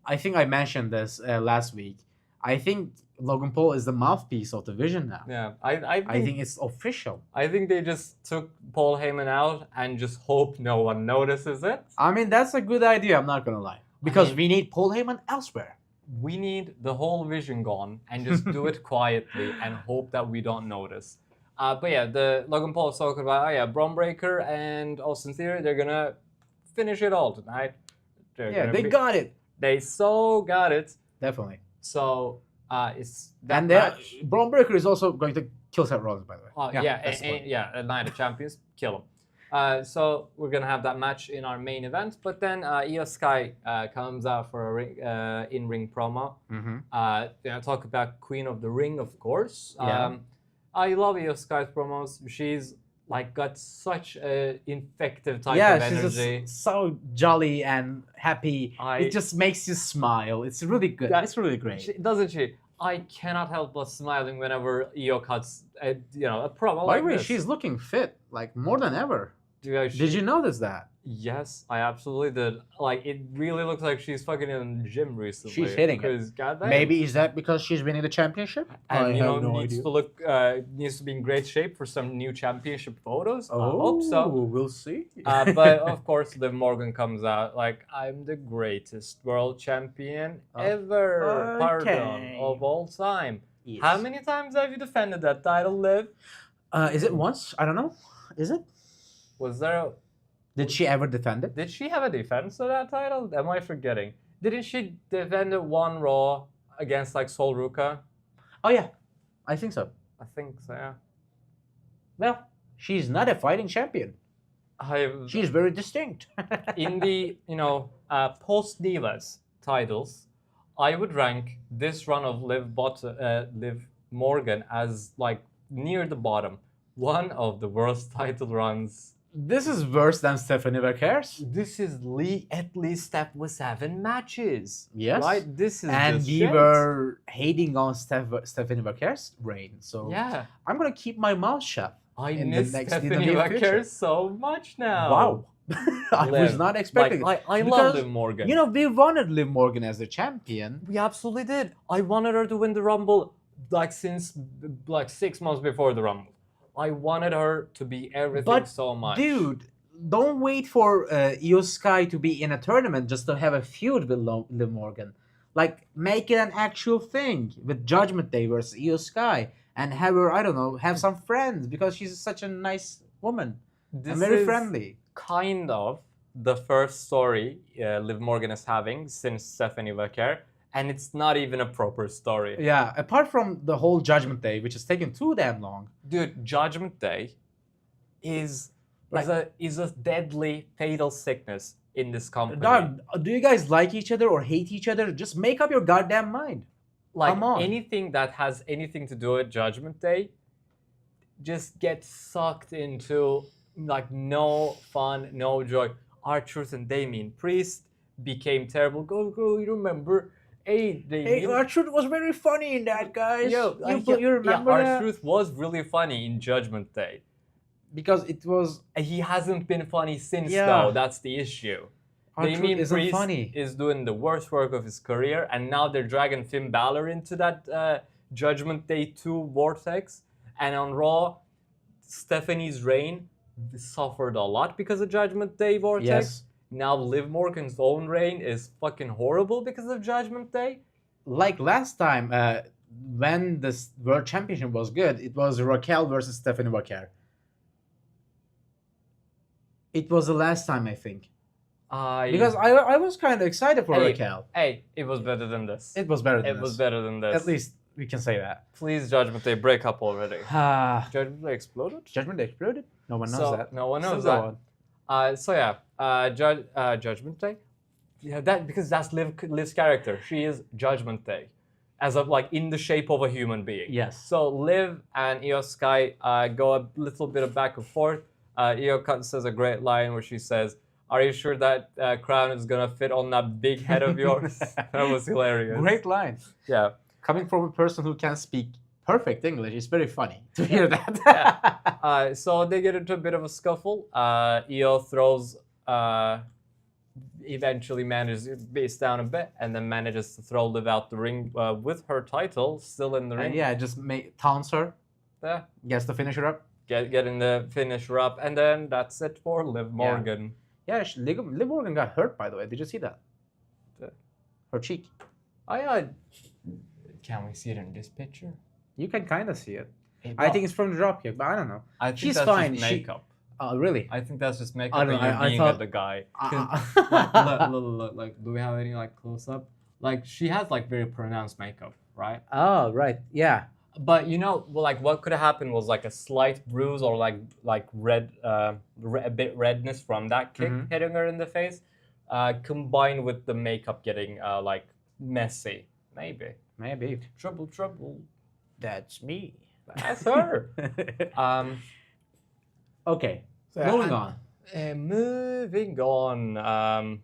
I think I mentioned this last week. I think Logan Paul is the mouthpiece of the Vision now. Yeah, I think it's official. I think they just took Paul Heyman out and just hope no one notices it. I mean, that's a good idea, I'm not going to lie. Because we need Paul Heyman elsewhere. We need the whole Vision gone and just do it quietly and hope that we don't notice. But the Logan Paul is talking about, Braun Breaker and Austin Theory, they're going to finish it all tonight. They got it. They so got it. Definitely. So... it's that match. Braun Breaker is also going to kill Seth Rollins, by the way. A Night of Champions, kill him. So we're gonna have that match in our main event, but then Io Sky comes out for a in-ring promo. Talk about Queen of the Ring, of course. I love Io Sky's promos. She's like got such an infective type of energy. Yeah, she's so jolly and happy. It just makes you smile. It's really good. It's really great. Doesn't she? I cannot help but smiling whenever Io cuts a promo By like the way, this. she's looking fit, like more than ever. Did you notice that? Yes, I absolutely did. Like, it really looks like she's fucking in the gym recently. She's hitting it. Goddamn. Maybe is that because she's winning the championship? And needs to be in great shape for some new championship photos. I hope so. We'll see. But of course, Liv Morgan comes out like, I'm the greatest world champion ever. Okay. Pardon, of all time. Yes. How many times have you defended that title, Liv? Is it once? I don't know. Is it? Was there? Did she ever defend it? Did she have a defense of that title? Am I forgetting? Didn't she defend it one Raw against like Sol Ruka? Oh yeah, I think so. I think so. Yeah. Well, she's not a fighting champion. She's very distinct. In the post Divas titles, I would rank this run of Liv Morgan as like near the bottom. One of the worst title runs. This is worse than Stephanie McCare's. This is at least step with 7 matches. Yes. Right? This is and just we shit. were hating on Stephanie McCare's reign. So yeah. I'm gonna keep my mouth shut. I miss Stephanie McCare so much now. Wow. I was not expecting it. I because, love Liv Morgan. You know, we wanted Liv Morgan as the champion. We absolutely did. I wanted her to win the Rumble since 6 months before the Rumble. I wanted her to be everything so much. Dude, don't wait for Io Sky to be in a tournament just to have a feud with Liv Morgan. Like, make it an actual thing with Judgment Day versus Io Sky. And have her, I don't know, have some friends because she's such a nice woman. This and very is friendly. Kind of the first story Liv Morgan is having since Stephanie McCare. And it's not even a proper story. Yeah, apart from the whole Judgment Day, which is taking too damn long. Dude, Judgment Day is a deadly, fatal sickness in this company. Dog, do you guys like each other or hate each other? Just make up your goddamn mind. Like, come on. Anything that has anything to do with Judgment Day just gets sucked into, like, no fun, no joy. R-Truth and Damien Priest became terrible. Go, you remember... Hey, R-Truth was very funny in that, guys. You remember R-Truth was really funny in Judgment Day. Because it was... He hasn't been funny since, though. That's the issue. Damien Priest is doing the worst work of his career, and now they're dragging Finn Balor into that Judgment Day 2 vortex. And on Raw, Stephanie's reign suffered a lot because of Judgment Day vortex. Yes. Now Liv Morgan's own reign is fucking horrible because of Judgment Day. Like last time, when the World Championship was good, it was Raquel versus Stephanie McCare. It was the last time, I think. Because I was kind of excited for Raquel. Hey, it was better than this. It was better than this. It was better than this. At least we can say that. Please, Judgment Day, break up already. Judgment Day exploded? Judgment Day exploded? No one knows that. No one knows that. Judgment Day. Yeah, because that's Liv's character. She is Judgment Day, as of like in the shape of a human being. Yes. So Liv and Io Sky go a little bit of back and forth. Io says a great line where she says, "Are you sure that crown is gonna fit on that big head of yours?" That was hilarious. Great line. Yeah. Coming from a person who can speak perfect English, it's very funny to hear that. So they get into a bit of a scuffle. Io throws. Eventually manages to base down a bit and then manages to throw Liv out the ring with her title still in the ring. Yeah, just taunts her. Yeah. Gets the finisher up. Getting the finisher up, and then that's it for Liv Morgan. Yeah, Liv Morgan got hurt, by the way. Did you see that? Her cheek. Can we see it in this picture? You can kind of see it. I think it's from the dropkick, but I don't know. I think she's that's fine. Just makeup. Oh, really? I think that's just makeup. I being thought at the guy. Look, like, do we have any like close up? Like, she has like very pronounced makeup, right? Oh, right. Yeah. But like what could have happened was like a slight bruise or like red, a bit redness from that kick hitting her in the face, combined with the makeup getting like messy. Maybe. Trouble. That's me. That's her. Okay. So, moving on. Moving on.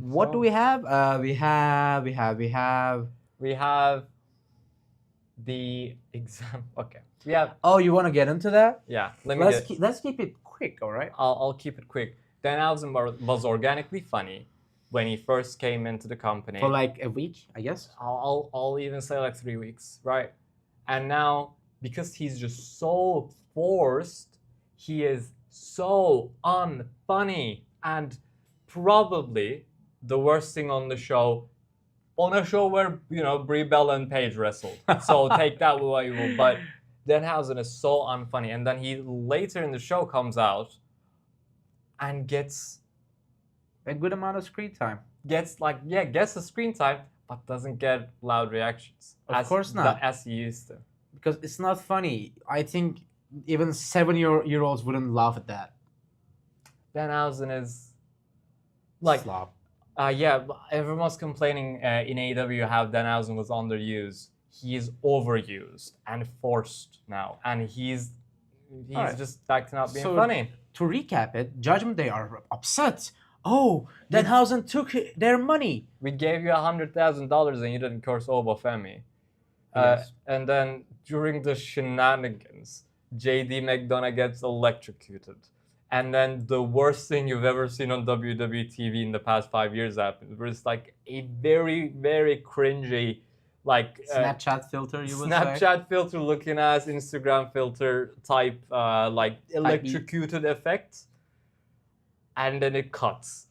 What do we have? We have the exam. Okay. We have. Oh, you want to get into that? Yeah. Let's keep it quick, all right? I'll keep it quick. Dan Alvin was organically funny when he first came into the company. For like a week, I guess. I'll even say like 3 weeks, right? And now, because he's just so forced, he is so unfunny, and probably the worst thing on the show on a show where, Brie Bella and Paige wrestled. So take that with what you will. But Danhausen is so unfunny. And then he later in the show comes out and gets a good amount of screen time. Gets the screen time, but doesn't get loud reactions. Of course not. As he used to. Because it's not funny. I think even 7-year-olds wouldn't laugh at that. Danhausen is like slop. Everyone's complaining in AEW how Danhausen was underused. He is overused and forced now, and he's right. Just back to not being funny. To recap it, Judgment Day are upset. Oh, Danhausen took their money. We gave you $100,000 and you didn't curse Oba Femi. Yes. And then during the shenanigans, JD McDonough gets electrocuted. And then the worst thing you've ever seen on WWE TV in the past 5 years happened. It's like a very, very cringy, like Snapchat filter, you would say? Snapchat filter looking ass, Instagram filter type, like electrocuted effect. And then it cuts.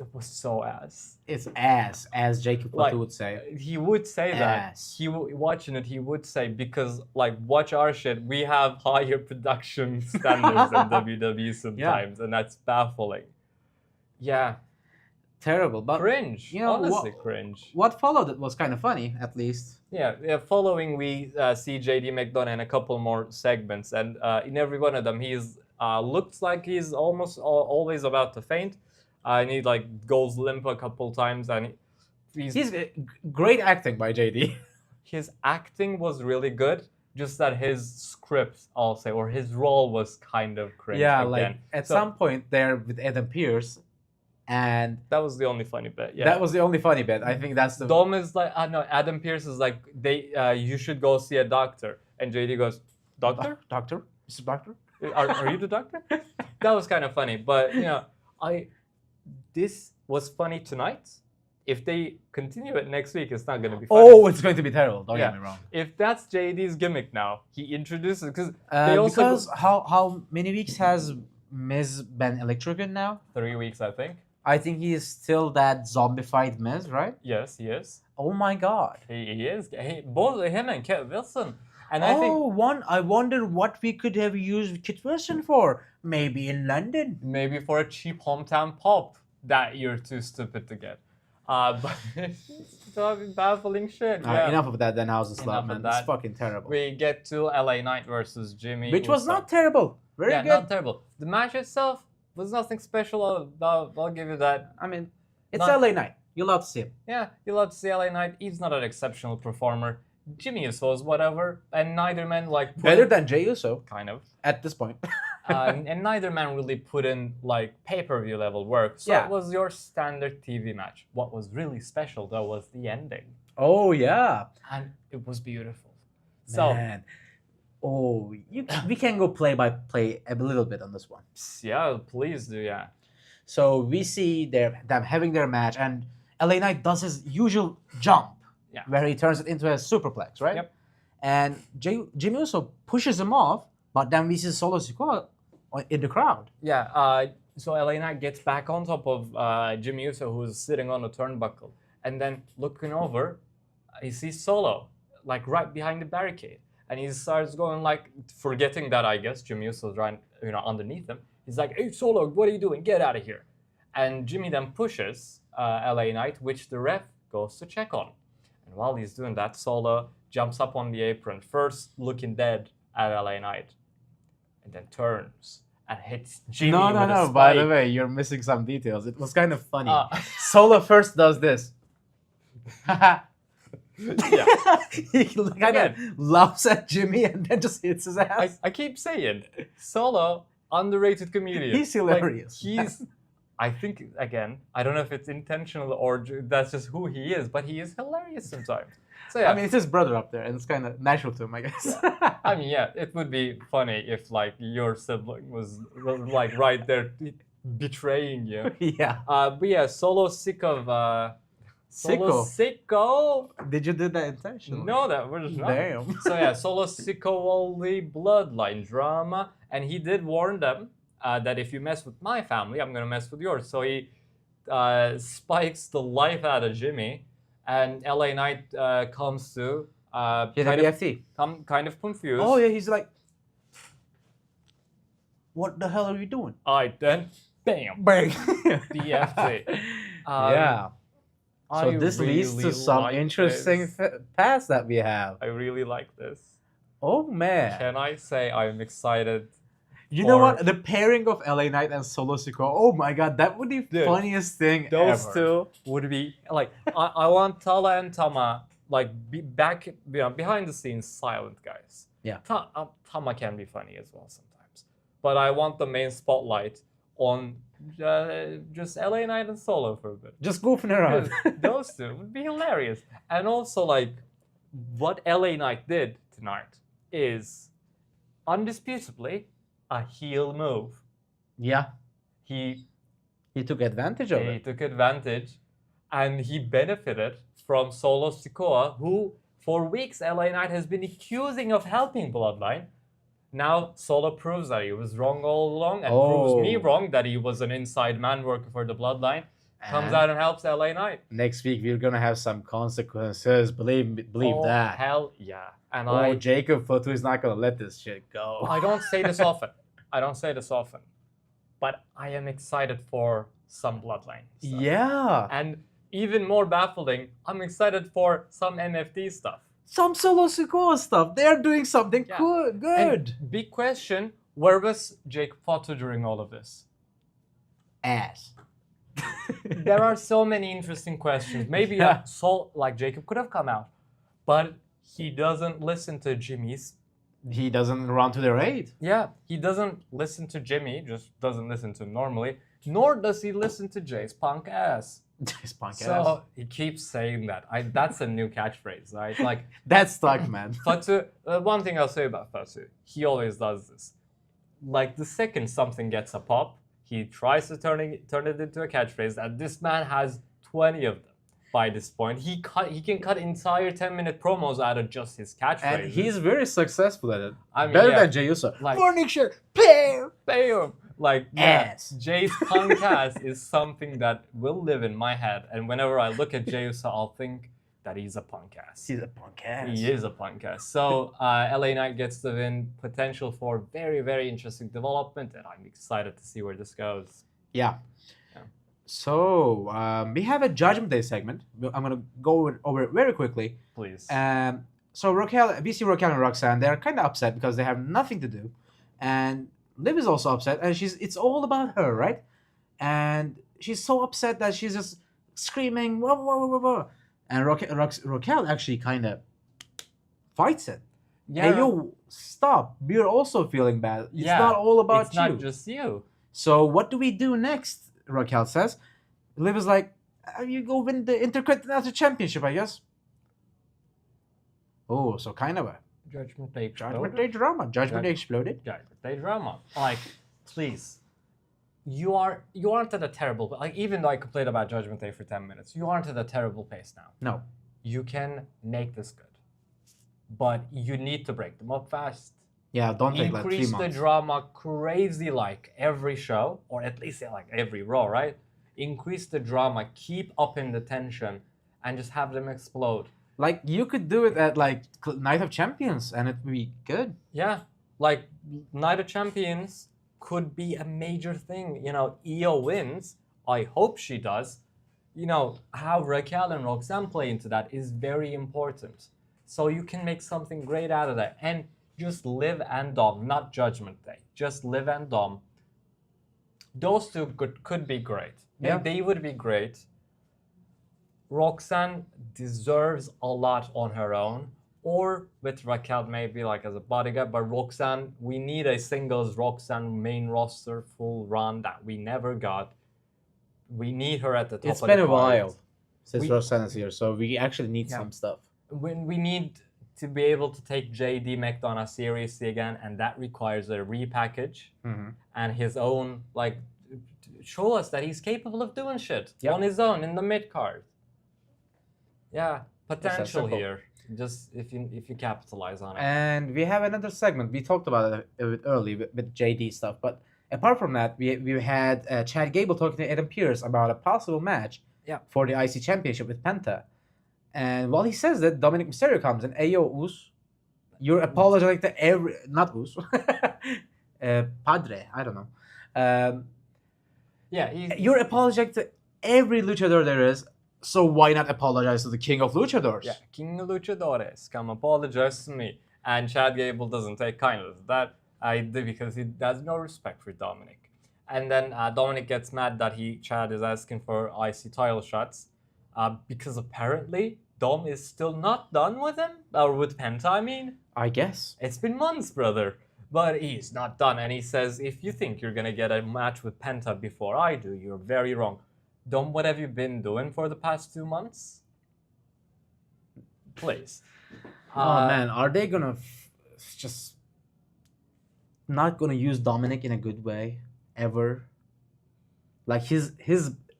It was so ass. It's ass, as Jacob would say. He would say ass. That. Watching it, he would say, because, watch our shit. We have higher production standards than WWE sometimes, and that's baffling. Yeah. Terrible, but cringe. Honestly, cringe. What followed it was kind of funny, at least. Yeah. Following, we see JD McDonough in a couple more segments, and in every one of them, he's looks like he's almost always about to faint. And he goes limp a couple times, and he's great acting by JD. His acting was really good. Just that his script, I'll say, or his role was kind of cringe. Yeah, again. At some point there with Adam Pearce, and that was the only funny bit. Yeah, that was the only funny bit. I think that's the. Dom is no, Adam Pearce is you should go see a doctor, and JD goes, doctor, doctor, Mr. Doctor. Are you the doctor? That was kind of funny, but this was funny tonight. If they continue it next week, it's not going to be funny. Oh, it's going to be terrible. Don't get me wrong. If that's JD's gimmick now, he introduces because how many weeks has Miz been electrocuted now? 3 weeks, I think. I think he is still that zombified Miz, right? Yes, he is. Oh my God. He is. Both him and Kit Wilson. And I wonder what we could have used Kit Wilson for. Maybe in London. Maybe for a cheap hometown pop that you're too stupid to get. But it's baffling shit. Enough of that Danhausen slap, man. It's fucking terrible. We get to LA Knight versus Jimmy. Which was not terrible. Very good. Not terrible. The match itself was nothing special. I'll give you that. I mean, it's LA Knight. You're allowed to see him. Yeah, you're allowed to see LA Knight. He's not an exceptional performer. Jimmy Uso is whatever, and neither man better than Jey Uso, kind of at this point. And neither man really put in pay-per-view level work. So it was your standard TV match. What was really special though was the ending. Oh yeah, and it was beautiful. Man. So, we can go play by play a little bit on this one. Yeah, please do. Yeah. So we see them having their match, and LA Knight does his usual jump. Yeah. Where he turns it into a superplex, right? Yep. And Jimmy Uso pushes him off, but then we see Solo Sikoa in the crowd. Yeah. So LA Knight gets back on top of Jimmy Uso, who's sitting on the turnbuckle, and then looking over, he sees Solo right behind the barricade, and he starts going forgetting that I guess Jimmy Uso's right, underneath him. He's like, "Hey Solo, what are you doing? Get out of here!" And Jimmy then pushes LA Knight, which the ref goes to check on. And while he's doing that, Solo jumps up on the apron, first looking dead at LA Knight, and then turns and hits Jimmy with a spike. By the way, you're missing some details. It was kind of funny. Solo first does this. He kind of laughs at Jimmy and then just hits his ass. I keep saying, Solo, underrated comedian. He's hilarious. I think, again, I don't know if it's intentional or that's just who he is, but he is hilarious sometimes. So yeah. I mean, it's his brother up there, and it's kind of natural to him, I guess. I mean, yeah, it would be funny if, your sibling was, right there betraying you. Yeah. But yeah, Solo sick of... Sicko. Did you do that intentionally? No, that was not. Damn. So yeah, Solo sicko all the bloodline drama, and he did warn them that if you mess with my family, I'm gonna mess with yours. So he spikes the life out of Jimmy, and LA Knight comes to kind of confused. Oh yeah, he's like, what the hell are you doing? Then bam, Bang. DFT. Yeah. So this leads to some interesting paths that we have. I really like this. Oh man. Can I say I'm excited? You know what? The pairing of LA Knight and Solo Sikoa, oh my god, that would be the funniest thing those ever. Two would be like I want Tala and Tama like be back behind the scenes silent guys. Yeah. Tama can be funny as well sometimes. But I want the main spotlight on just LA Knight and Solo for a bit. Just goofing around. Those two would be hilarious. And also like what LA Knight did tonight is undisputably a heel move. Yeah. He took advantage of it. He took advantage and he benefited from Solo Sikoa, who for weeks LA Knight has been accusing of helping Bloodline. Now Solo proves that he was wrong all along and proves me wrong that he was an inside man working for the Bloodline. Comes out and helps LA Knight. Next week we're gonna have some consequences. Believe that. Hell yeah. And Jacob Fatu is not gonna let this shit go. I don't say this often. But I am excited for some Bloodline stuff. Yeah. And even more baffling, I'm excited for some MFD stuff. Some Solo Sikoa stuff. They're doing something good. And big question, where was Jacob Fatu during all of this? Ass. There are so many interesting questions. Maybe Jacob could have come out, but he doesn't listen to Jimmy's. He doesn't run to their aid. Yeah, he doesn't listen to Jimmy, just doesn't listen to him normally, nor does he listen to Jay's punk ass. Jay's punk ass. So he keeps saying that. That's a new catchphrase, right? Like that's stuck, man. Fatu, one thing I'll say about Fatu, he always does this. Like the second something gets a pop, he tries to turn it into a catchphrase, and this man has 20 of them by this point. He can cut entire 10-minute promos out of just his catchphrases. And he's very successful at it. I mean, better than Jey Uso. Like, furniture, bam. Like ass. Jay's punk ass is something that will live in my head, and whenever I look at Jey Uso, I'll think that he's a punk ass. He's a punk ass. He is a punk ass. So LA Knight gets the win, potential for very, very interesting development, and I'm excited to see where this goes. Yeah. So we have a Judgment Day segment. I'm gonna go over it very quickly. Please. So we see Raquel and Roxanne. They're kind of upset because they have nothing to do, and Liv is also upset, and it's all about her, right? And she's so upset that she's just screaming, wah, wah, wah, wah, wah. And Raquel actually kind of fights it. Yeah. Hey, yo, stop. We're also feeling bad. It's not all about it's you. It's not just you. So what do we do next? Raquel says. Liv is like, you go win the Intercontinental Championship, I guess. Oh, so kind of a Judgment Day drama. Judgment Day exploded. Judgment Day drama. Like, please. You aren't at a terrible, like, even though I complained about Judgment Day for 10 minutes, you aren't at a terrible pace now. No. You can make this good. But you need to break them up fast. Yeah, don't take like 3 months. Increase the drama crazy like every show, or at least like every Raw, right? Increase the drama, keep up in the tension, and just have them explode. Like, you could do it at like Night of Champions, and it would be good. Yeah, like Night of Champions could be a major thing. You know, Io wins. I hope she does. You know, how Raquel and Roxanne play into that is very important. So you can make something great out of that. And just Liv and Dom, not Judgment Day. Just Liv and Dom. Those two could be great. Yeah. They would be great. Roxanne deserves a lot on her own. Or with Raquel maybe like as a bodyguard. But Roxanne, we need a singles Roxanne main roster full run that we never got. We need her at the top of the card. It's been a while since Roxanne is here. So we actually need some stuff. We need to be able to take JD McDonough seriously again, and that requires a repackage and his own, like, show us that he's capable of doing shit on his own in the mid card. Yeah, potential here. Just if you capitalize on it. And we have another segment. We talked about it a bit early with JD stuff, but apart from that, we had Chad Gable talking to Adam Pearce about a possible match for the IC Championship with Penta. And while he says that, Dominic Mysterio comes and, Ayo, Us, you're apologizing to every... Not Us. Padre, I don't know. You're apologizing to every luchador there is, so why not apologize to the king of luchadors? Yeah, King of Luchadores, come apologize to me. And Chad Gable doesn't take kindness to that because he has no respect for Dominic. And then Dominic gets mad that Chad is asking for IC title shots because apparently Dom is still not done with him, or with Penta, I mean. I guess. It's been months, brother. But he's not done, and he says, if you think you're going to get a match with Penta before I do, you're very wrong. Dom, what have you been doing for the past 2 months? Please. Oh man, are they gonna just not gonna use Dominic in a good way ever? Like his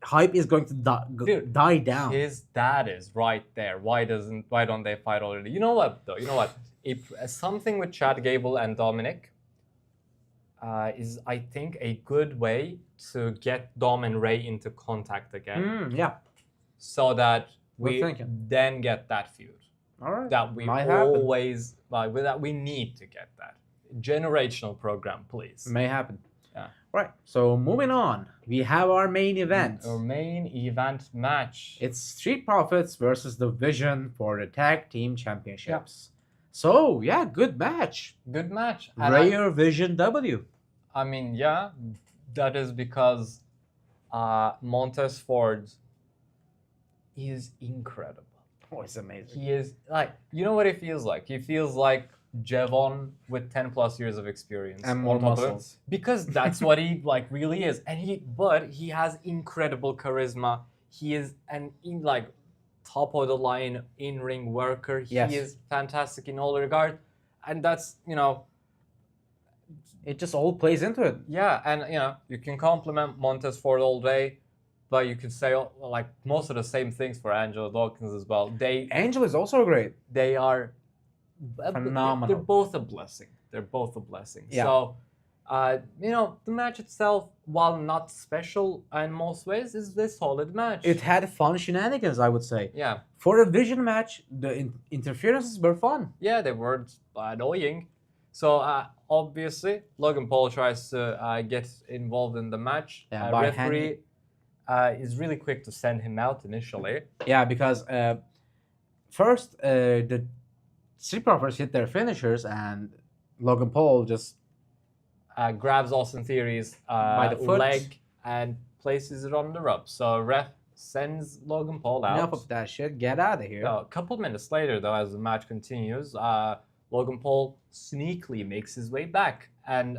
hype is going to die down. His dad is right there. Why don't they fight already? You know what though? You know what? If something with Chad Gable and Dominic is, I think, a good way to get Dom and Ray into contact again. Yeah. So that we then get that feud. All right. That we always that we need to get that generational program, please. May happen. Yeah. Right. So moving on, we have our main event. Our main event match. It's Street Profits versus the Vision for the Tag Team Championships. Yep. So yeah, good match. Good match. Rare Vision W. I mean, yeah, that is because Montez Ford is incredible. Oh, it's amazing. He is like, you know what he feels like? He feels like Jevon with 10 plus years of experience and more muscles, because that's what he like really is. And but he has incredible charisma. He is top of the line in-ring worker. He is fantastic in all regard, and that's, it just all plays into it. Yeah, and you can compliment Montez Ford all day, but you could say like most of the same things for Angelo Dawkins as well. Angelo is also great. They are phenomenal. They're both a blessing. Yeah. So, the match itself, while not special in most ways, is a solid match. It had fun shenanigans, I would say. Yeah. For a Vision match, the interferences were fun. Yeah, they were annoying. So, obviously, Logan Paul tries to get involved in the match. Referee is really quick to send him out initially. Yeah, because first the Street Profits hit their finishers, and Logan Paul just grabs Austin Theory's by the leg and places it on the ropes. So ref sends Logan Paul out. Enough of that shit. Get out of here. A couple minutes later, though, as the match continues, Logan Paul sneakily makes his way back and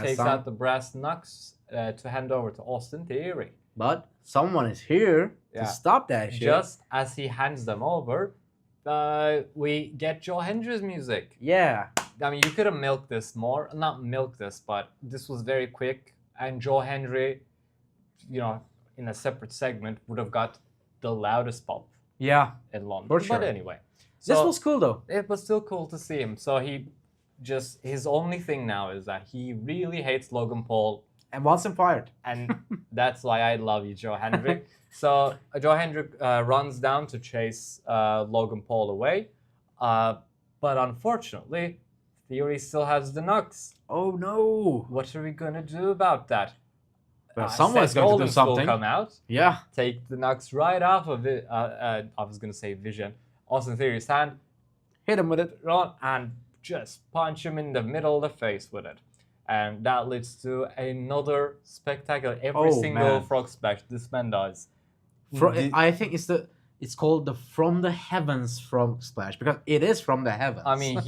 takes out the brass knucks to hand over to Austin Theory. But someone is here to stop that shit. Just as he hands them over, we get Joe Hendry's music. Yeah. I mean, you could have milked this more. Not milked this, but this was very quick. And Joe Hendry, in a separate segment, would have got the loudest pop. Yeah. In London. For sure. But anyway. This was cool, though. It was still cool to see him. So his only thing now is that he really hates Logan Paul. And wants him fired. And that's why I love you, Joe Hendry. So Joe Hendry runs down to chase Logan Paul away. But unfortunately, Theory still has the knucks. Oh no! What are we gonna do about that? Well, someone's going to do something. Will come out. Yeah. Take the knucks right off of it. I was gonna say Vision. Austin Theory's hand. Hit him with it. And just punch him in the middle of the face with it. And that leads to another spectacular. Every single frog splash this man does. I think it's called the From the Heavens frog splash, because it is from the heavens. I mean,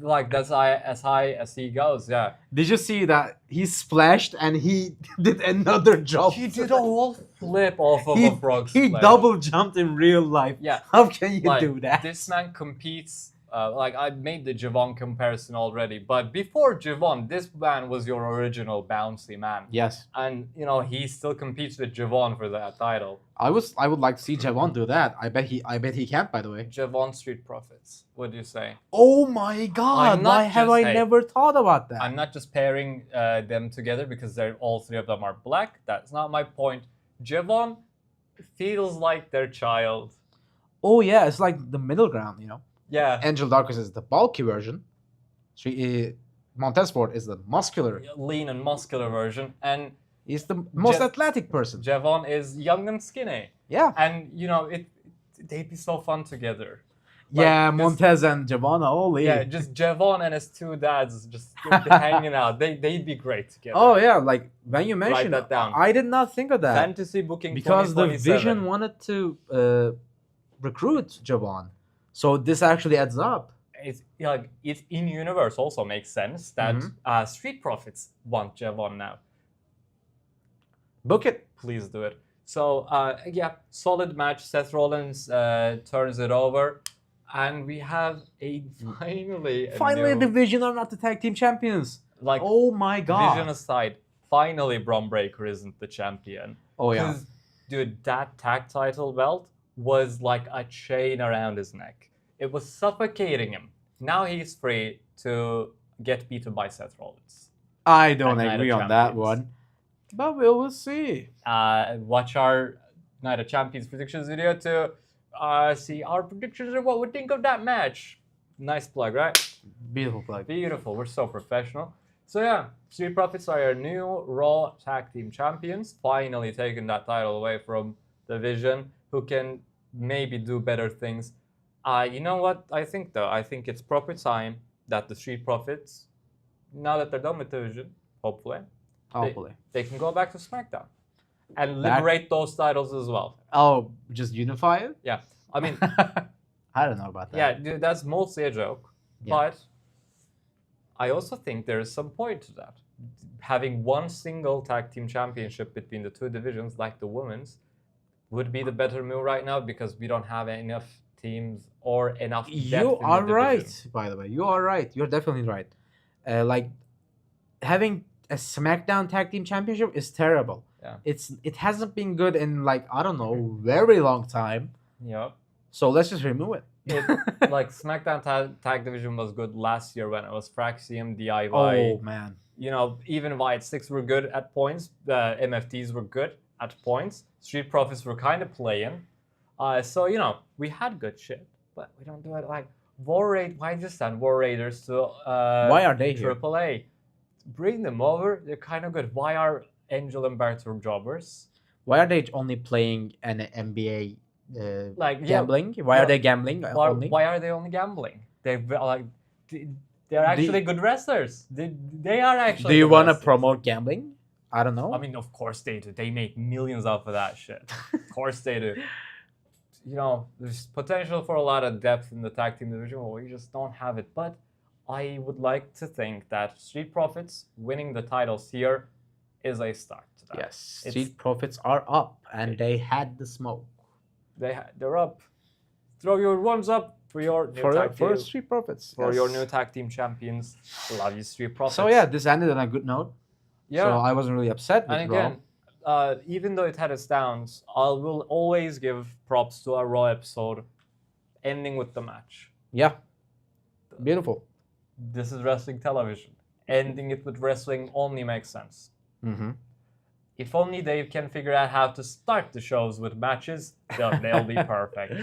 that's as high as he goes. Yeah. Did you see that he splashed and he did another jump? He did a whole flip off of a frog splash. He double jumped in real life. Yeah. How can you do that? This man competes. I made the Javon comparison already, but before Javon, this man was your original bouncy man. Yes. And he still competes with Javon for that title. I would like to see Javon do that. I bet he can't, by the way. Javon Street Profits. What do you say? Oh my God! Why have I never thought about that? I'm not just pairing them together because all three of them are black. That's not my point. Javon feels like their child. Oh yeah, it's like the middle ground, you know. Yeah. Angel Dawkins is the bulky version. Montez Ford is the muscular, lean and muscular version, and he's the most athletic person. Javon is young and skinny. Yeah. And you know they'd be so fun together. Yeah, Montez and Javon, holy. Yeah, just Javon and his two dads just hanging out. They'd be great together. Oh yeah, like when you mentioned, Write that down. I did not think of that. Fantasy booking because the Vision wanted to recruit Javon, so this actually adds up. It's in universe also makes sense that Street Profits want Javon now. Book it, please do it. So yeah, solid match. Seth Rollins turns it over. And we have finally the Vision are not the tag team champions. Like, oh my god. Vision aside, finally Bron Breakker isn't the champion. Oh yeah. Dude, that tag title belt was like a chain around his neck. It was suffocating him. Now he's free to get beaten by Seth Rollins. I don't agree on that one. But we'll see. Watch our Night of Champions predictions video to see our predictions of what we think of that match. Nice plug, right? Beautiful plug. Beautiful. We're so professional. So yeah, Street Profits are your new Raw Tag Team Champions. Finally taking that title away from the Vision, who can maybe do better things. You know what I think though? I think it's proper time that the Street Profits, now that they're done with the Vision, hopefully, they can go back to SmackDown. And liberate those titles as well. Oh, just unify it? Yeah. I mean... I don't know about that. Yeah, dude, that's mostly a joke. Yeah. But I also think there is some point to that. Having one single tag team championship between the two divisions, like the women's, would be the better move right now because we don't have enough teams or enough depth You are right, by the way. You are right. You're definitely right. Like, having a SmackDown tag team championship is terrible. Yeah. It hasn't been good in like, I don't know, very long time. Yeah. So let's just remove it. Like SmackDown tag division was good last year when it was Fraxium, DIY. Oh man. You know, even Wyatt Sticks were good at points. The MFTs were good at points. Street Profits were kind of playing. So you know, we had good shit, but we don't do it like why just send War Raiders to why are they AAA? Bring them over. They're kind of good. Why are Angel and Barter jobbers? Why are they only playing an NBA gambling? Why are they gambling? Why are they only gambling? They're actually good wrestlers. They are actually. Do you want to promote gambling? I don't know. I mean, of course they do. They make millions off of that shit. Of course they do. You know, there's potential for a lot of depth in the tag team division, but we just don't have it. But I would like to think that Street Profits winning the titles here is a start to that. Yes, Street Profits are up, and they had the smoke. They're up. Throw your ones up for your new Street Profits. For your new tag team champions. Love you, Street Profits. So yeah, this ended on a good note. Yeah. So I wasn't really upset with Raw. And again, even though it had its downs, I will always give props to a Raw episode ending with the match. Yeah. Beautiful. This is wrestling television. Ending it with wrestling only makes sense. Mm-hmm. If only they can figure out how to start the shows with matches, they'll be perfect.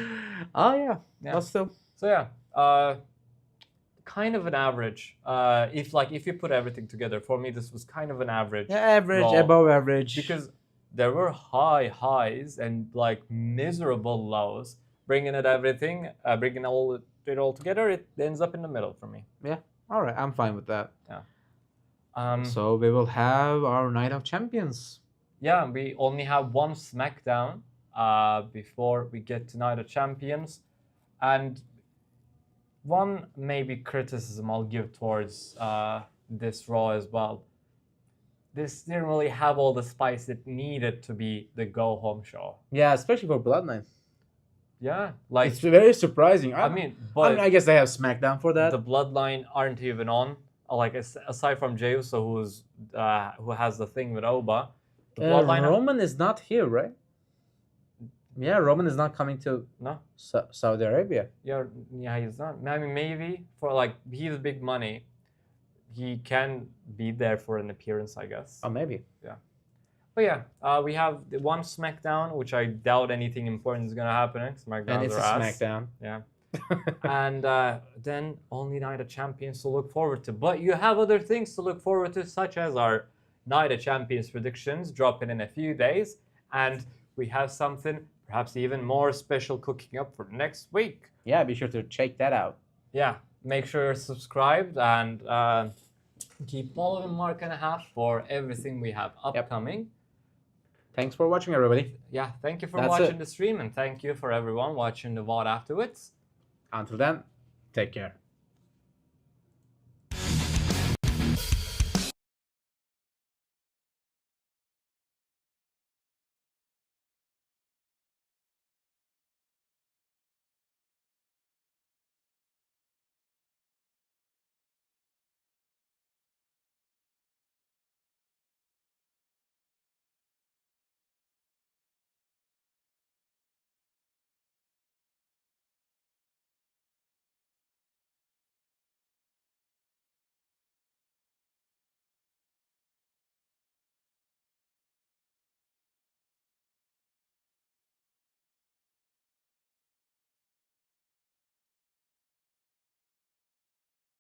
Oh yeah. But still. So yeah, kind of an average. If you put everything together, for me this was kind of an average. Yeah, average, Raw, above average. Because there were high highs and like miserable lows. Bringing it all together, it ends up in the middle for me. Yeah. All right, I'm fine with that. Yeah. So we will have our Night of Champions. Yeah, we only have one SmackDown before we get to Night of Champions. And one maybe criticism I'll give towards this Raw as well. This didn't really have all the spice it needed to be the go-home show. Yeah, especially for Bloodline. Yeah, like it's very surprising. I mean, I guess they have SmackDown for that. The Bloodline aren't even on. Like aside from Jey Uso, who has the thing with Oba, the Bloodline. Roman is not here, right? Yeah, Roman is not coming to Saudi Arabia. Yeah, he's not. I mean, maybe for he's big money, he can be there for an appearance, I guess. Oh, maybe. Yeah. But yeah, we have the one SmackDown, which I doubt anything important is gonna happen. SmackDown And it's a SmackDown. Yeah. And then only Night of Champions to look forward to. But you have other things to look forward to, such as our Night of Champions predictions dropping in a few days. And we have something perhaps even more special cooking up for next week. Yeah, be sure to check that out. Yeah, make sure you're subscribed and keep following Mark and a Half for everything we have upcoming. Thanks for watching, everybody. Yeah, thank you for watching the stream, and thank you for everyone watching the VOD afterwards. Until then, take care.